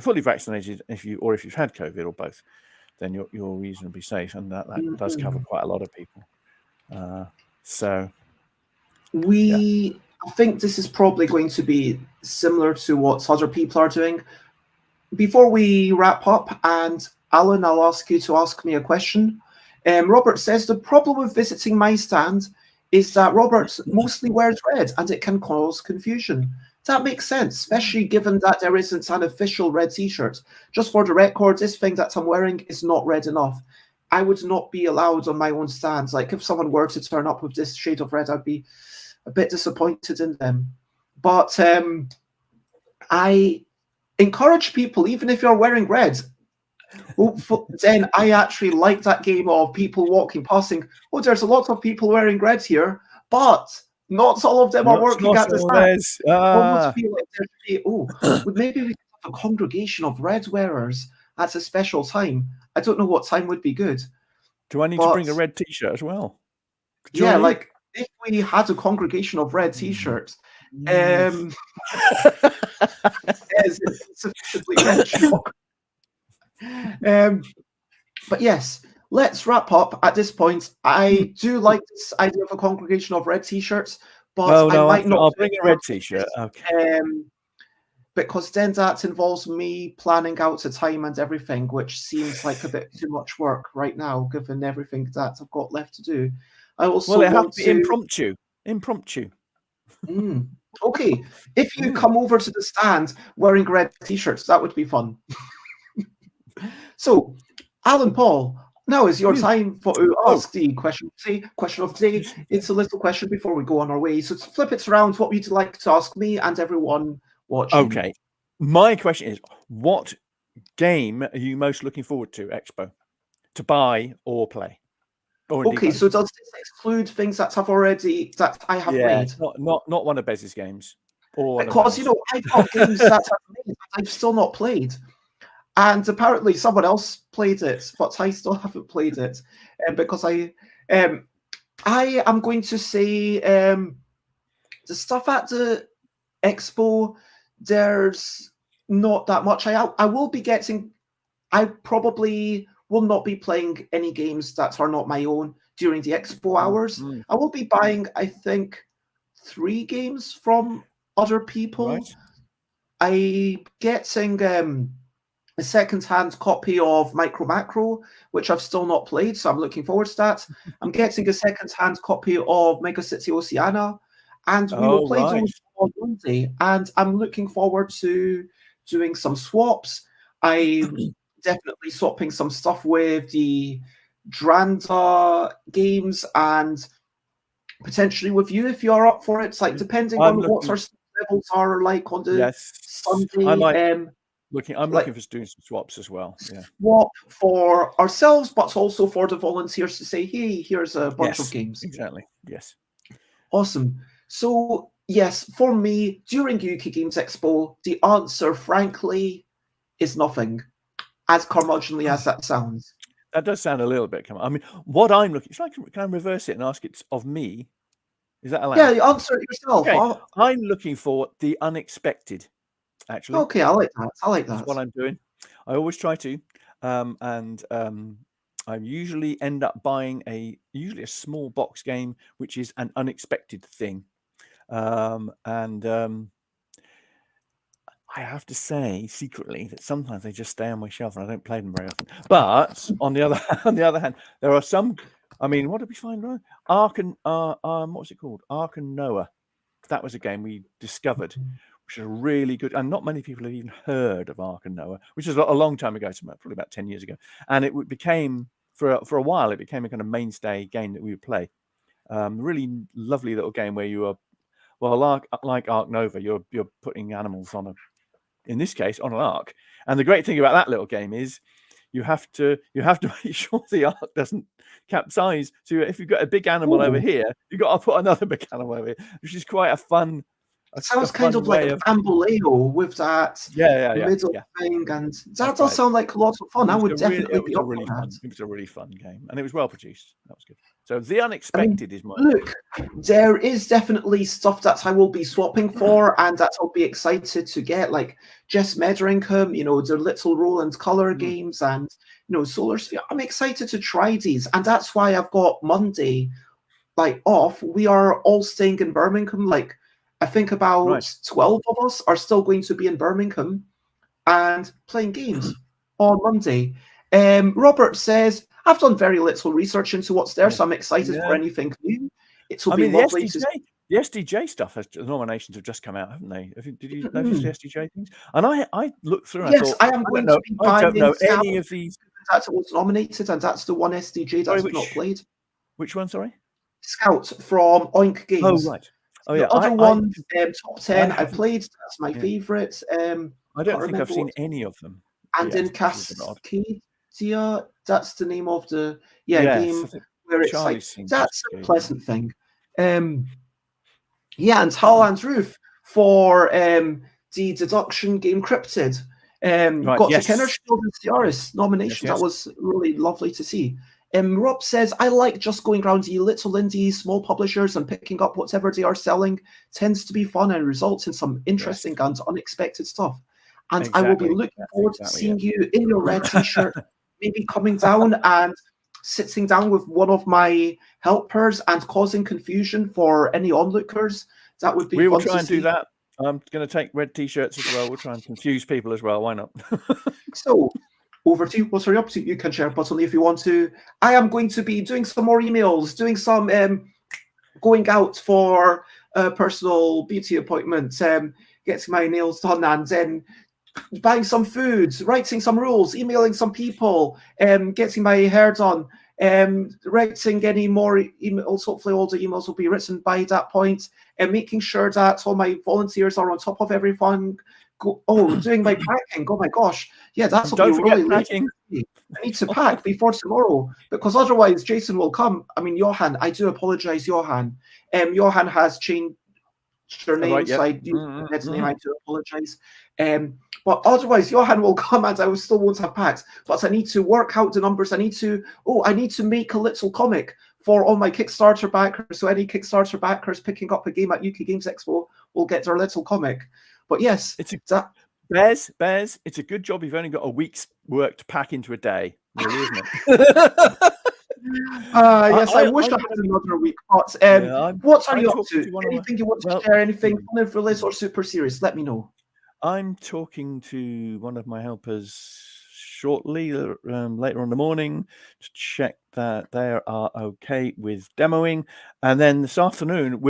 fully vaccinated, if you've had COVID or both, then you're reasonably safe, and that does cover quite a lot of people. So I think this is probably going to be similar to what other people are doing. Before we wrap up, and Alan, I'll ask you to ask me a question. Robert says the problem with visiting my stand is that Robert mostly wears red, and it can cause confusion. That makes sense, especially given that there isn't an official red t-shirt. Just for the record, this thing that I'm wearing is not red enough. I would not be allowed on my own stand. Like, if someone were to turn up with this shade of red, I'd be a bit disappointed in them. But I encourage people, even if you're wearing red, then I actually like that game of people walking, passing. Oh, there's a lot of people wearing red here, but not all of them are working at the stand. Almost feel like there should be, maybe we could have a congregation of red wearers at a special time. I don't know what time would be good. Do I need to bring a red t-shirt as well? Yeah, like if we had a congregation of red t-shirts, is it sufficiently red? But yes, let's wrap up at this point. I do like this idea of a congregation of red t-shirts, but I might not. I'll bring a red t-shirt. Okay. Because then that involves me planning out a time and everything, which seems like a bit too much work right now, given everything that I've got left to do. I also want to be impromptu. Okay, if you come over to the stand wearing red t-shirts, that would be fun. So, Alan Paul, now is your time to ask the question of the day. It's a little question before we go on our way. So flip it around. What would you like to ask me and everyone watching? Okay. My question is, what game are you most looking forward to, Expo, to buy or play? Okay, so does this exclude things that I have played? Not one of Bez's games. Because I've got games that I've still not played. And apparently someone else played it, but I still haven't played it. Because I am going to say the stuff at the expo, there's not that much. I will be getting. I probably will not be playing any games that are not my own during the expo hours. I will be buying, I think, 3 games from other people. Right. I'm getting a second-hand copy of Micro Macro, which I've still not played, so I'm looking forward to that. I'm getting a second-hand copy of Mega City Oceania, and we will play those on Monday. And I'm looking forward to doing some swaps. I'm definitely swapping some stuff with the Dranda games, and potentially with you if you're up for it. It's like depending on what our levels are like on the Sunday. I'm looking for doing some swaps as well. Yeah. Swap for ourselves, but also for the volunteers to say, hey, here's a bunch of games. Exactly. Yes. Awesome. So, yes, for me, during UK Games Expo, the answer, frankly, is nothing, as curmudgeonly as that sounds. That does sound a little bit. I mean, what I'm looking, can I reverse it and ask it of me? Is that allowed? Yeah, answer it yourself. Okay. I'm looking for the unexpected. Actually, okay, I like that. That's what I'm doing. I always try to, I usually end up buying usually a small box game, which is an unexpected thing, I I have to say secretly that sometimes they just stay on my shelf and I don't play them very often. But on the other hand, there are some. I mean, what did we find? Right? Ark and what was it called? Ark and Noah. That was a game we discovered, which is really good. And not many people have even heard of Ark and Noah, which is a long time ago, probably about 10 years ago. And it became for a while, it became a kind of mainstay game that we would play. Really lovely little game where you are, well, like Ark Nova, you're putting animals on in this case, on an ark. And the great thing about that little game is you have to make sure the ark doesn't capsize. So if you've got a big animal over here, you've got to put another big animal over here, which is quite a fun. It sounds kind of like Bamboleo with that middle thing, and that does sound like a lot of fun. I would definitely be up for that. It was a really fun game, and it was well produced. That was good. So the unexpected is my look. There is definitely stuff that I will be swapping for, and that I'll be excited to get, like Jess Medringham, the little Roland Color games, and Solar Sphere. I'm excited to try these, and that's why I've got Monday off. We are all staying in Birmingham. I think about 12 of us are still going to be in Birmingham and playing games on Monday. Robert says, I've done very little research into what's there, so I'm excited for anything new. It'll be lovely to see. The SDJ stuff, the nominations have just come out, haven't they? Did you notice the SDJ things? And I looked through and I thought, I am going to be buying I don't know any of these. That was nominated, and that's the one SDJ that's not played. Which one, sorry? Scout from Oink Games. Oh, right. Oh, yeah. The other one, top 10, I played. That's my favourite. I don't think I've seen any of them. And in Cascadia, that's the name of the game where it's that's a pleasant thing. And Talland's Roof for the deduction game Cryptid. Got the Kenner Shield and Ciaris nomination. That was really lovely to see. Rob says, I like just going around the little indie small publishers and picking up whatever they are selling. Tends to be fun and results in some interesting and unexpected stuff. And I will be looking forward to seeing you in your red t-shirt, maybe coming down and sitting down with one of my helpers and causing confusion for any onlookers. That would be fun. We will try and do that. I'm going to take red t-shirts as well. We'll try and confuse people as well. Why not? So, over to you. What are you up to? You can share buttonly if you want to. I am going to be doing some more emails, doing some going out for personal beauty appointments, getting my nails done, and then buying some food, writing some rules, emailing some people, getting my hair done, writing any more emails. Hopefully all the emails will be written by that point, and making sure that all my volunteers are on top of everything. Doing my packing. Oh my gosh. Yeah, that's what don't forget packing. I need to pack before tomorrow, because otherwise Jason will come. I mean, Johan, I do apologize, Johan. Johan has changed their name, so I do his name. I do apologize. But otherwise, Johan will come and I still won't have packed. But I need to work out the numbers. I need to make a little comic for all my Kickstarter backers. So any Kickstarter backers picking up a game at UK Games Expo will get their little comic. But yes, Bez, it's a good job you've only got a week's work to pack into a day, really, isn't it? Yes, I wish I had another week. But what are you up to? Anything you want to share? Anything fun for this or super serious? Let me know. I'm talking to one of my helpers shortly, later on in the morning, to check that they are okay with demoing, and then this afternoon,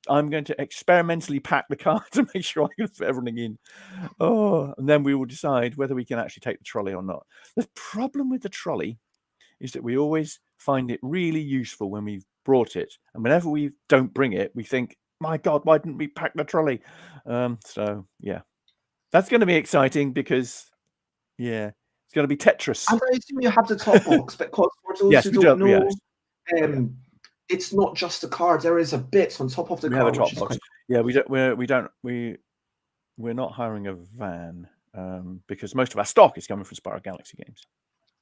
I'm going to experimentally pack the car to make sure I can fit everything in. And then we will decide whether we can actually take the trolley or not. The problem with the trolley is that we always find it really useful when we've brought it. And whenever we don't bring it, we think, my God, why didn't we pack the trolley? So, yeah. That's going to be exciting because, it's going to be Tetris. And I assume you have the top box, because for those who don't know, it's not just a car. There is a bit on top of the car. We have a top box. Yeah, we're not hiring a van because most of our stock is coming from Spiral Galaxy games.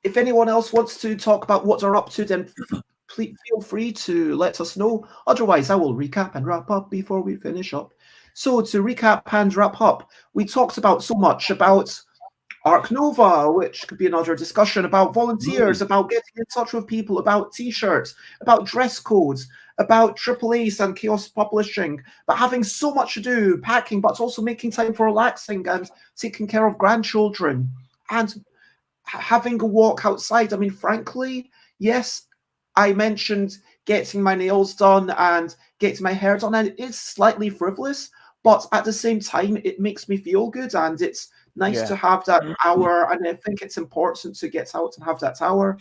If anyone else wants to talk about what they're up to, then please feel free to let us know. Otherwise, I will recap and wrap up before we finish up. So to recap and wrap up, we talked about so much about Arc Nova, which could be another discussion about volunteers, about getting in touch with people, about t-shirts, about dress codes, about Triple Ace and Chaos Publishing, but having so much to do, packing, but also making time for relaxing and taking care of grandchildren and having a walk outside. I mean, frankly, yes, I mentioned getting my nails done and getting my hair done, and it is slightly frivolous, but at the same time, it makes me feel good, and it's nice to have that hour, and I think it's important to get out and have that hour.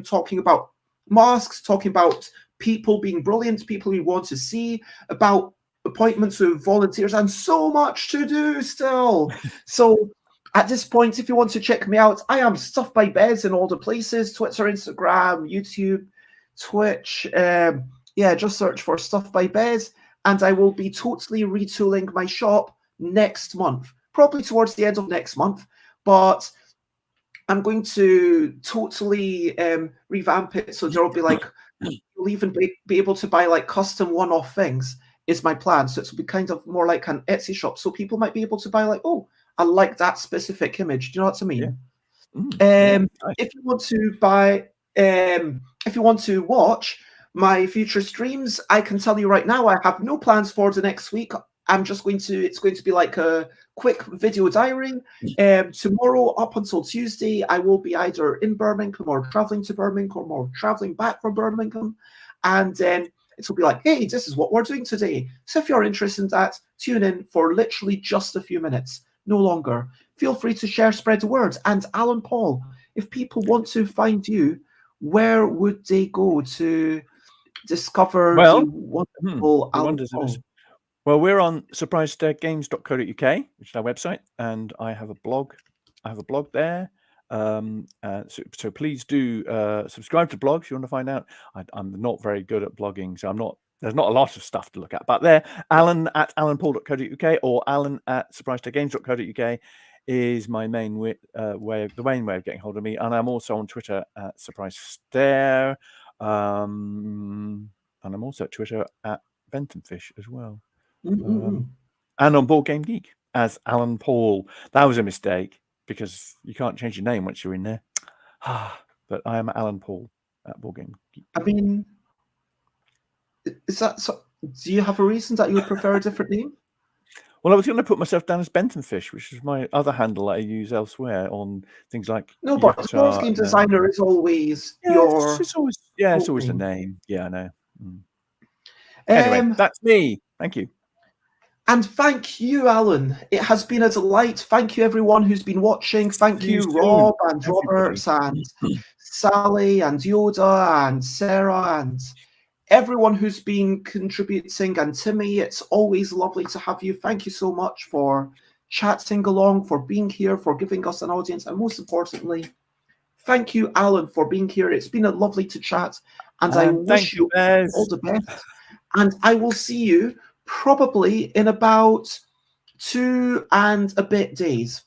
Talking about masks, talking about people being brilliant, people you want to see, about appointments with volunteers, and so much to do still. So at this point, if you want to check me out, I am Stuff by Bez in all the places: Twitter, Instagram, YouTube, Twitch. Yeah, just search for Stuff by Bez, and I will be totally retooling my shop next month, probably towards the end of next month. But I'm going to totally revamp it, so there'll be like, you'll even be able to buy like custom one-off things, is my plan. So it'll be kind of more like an Etsy shop, so people might be able to buy like, oh, I like that specific image. Do you know what I mean? If you want to buy, if you want to watch my future streams, I can tell you right now, I have no plans for the next week. I'm just going to, it's going to be like a quick video diary. Tomorrow up until Tuesday, I will be either in Birmingham or traveling to Birmingham or traveling back from Birmingham. And then it will be like, hey, this is what we're doing today. So if you're interested in that, tune in for literally just a few minutes, no longer. Feel free to share, spread the word. And Alan Paull, if people want to find you, where would they go to discover the wonderful Alan Paull? Well, we're on surprisestaregames.co.uk, which is our website, and I have a blog. I have a blog there. So please do subscribe to blogs if you want to find out. I'm not very good at blogging, so there's not a lot of stuff to look at. But there, Alan at alanpaul.co.uk or Alan at surprisestaregames.co.uk is my main way of getting hold of me. And I'm also on Twitter at surprisestare. And I'm also at Twitter at Bentonfish as well. And on Board Game Geek as Alan Paull. That was a mistake because you can't change your name once you're in there. But I am Alan Paull at Board Game Geek. I mean, is that so? Do you have a reason that you would prefer a different name? Well, I was going to put myself down as Bentonfish, which is my other handle that I use elsewhere on things like. No, but the board game designer is always your. It's always the name. Yeah, I know. Anyway, that's me. Thank you. And thank you, Alan. It has been a delight. Thank you, everyone who's been watching. Thank you, Rob and Roberts and Sally and Yoda and Sarah and everyone who's been contributing, and Timmy. It's always lovely to have you. Thank you so much for chatting along, for being here, for giving us an audience, and most importantly, thank you, Alan, for being here. It's been lovely to chat, and I wish you all the best. And I will see you probably in about 2 and a bit days.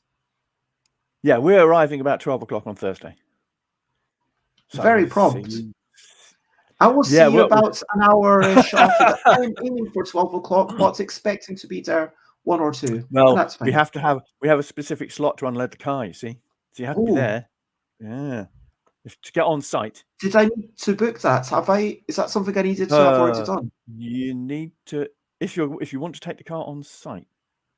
Yeah, we're arriving about 12 o'clock on Thursday. So very prompt. I will see you about an hour-ish after that. I'm aiming for 12 o'clock, but expecting to be there 1 or 2. Well, that's fine. we have a specific slot to unload the car, you see. So you have to be there. Yeah. To get on site. Did I need to book that? Have I? Is that something I needed to have already done? You need to, if you want to take the car on site,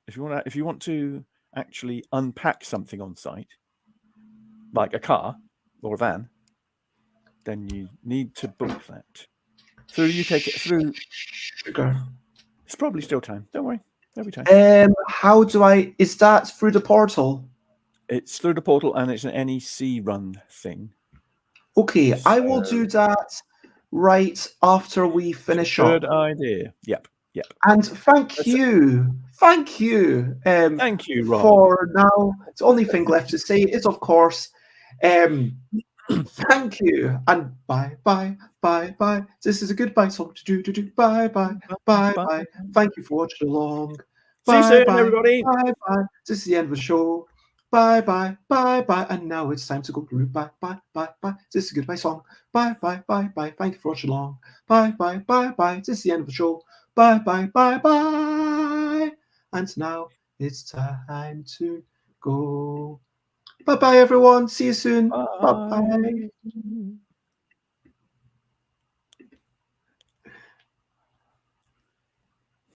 if you want to actually unpack something on site, like a car or a van, then you need to book that through through. It's probably still time. Don't worry, there'll be time. How do I? Is that through the portal? It's through the portal, and it's an NEC run thing. Okay, so, I will do that right after we finish up. Good idea. Yep. And thank you. Thank you, Rob. For now, the only thing left to say is, of course, thank you, and bye. This is a goodbye song to do. Bye. Thank you for watching along. See you soon, everybody. Bye. This is the end of the show. Bye. And now it's time to go through. Bye. This is a goodbye song. Bye. Thank you for watching along. Bye. This is the end of the show. Bye. And now it's time to go. Bye-bye, everyone. See you soon. Bye-bye. Bye.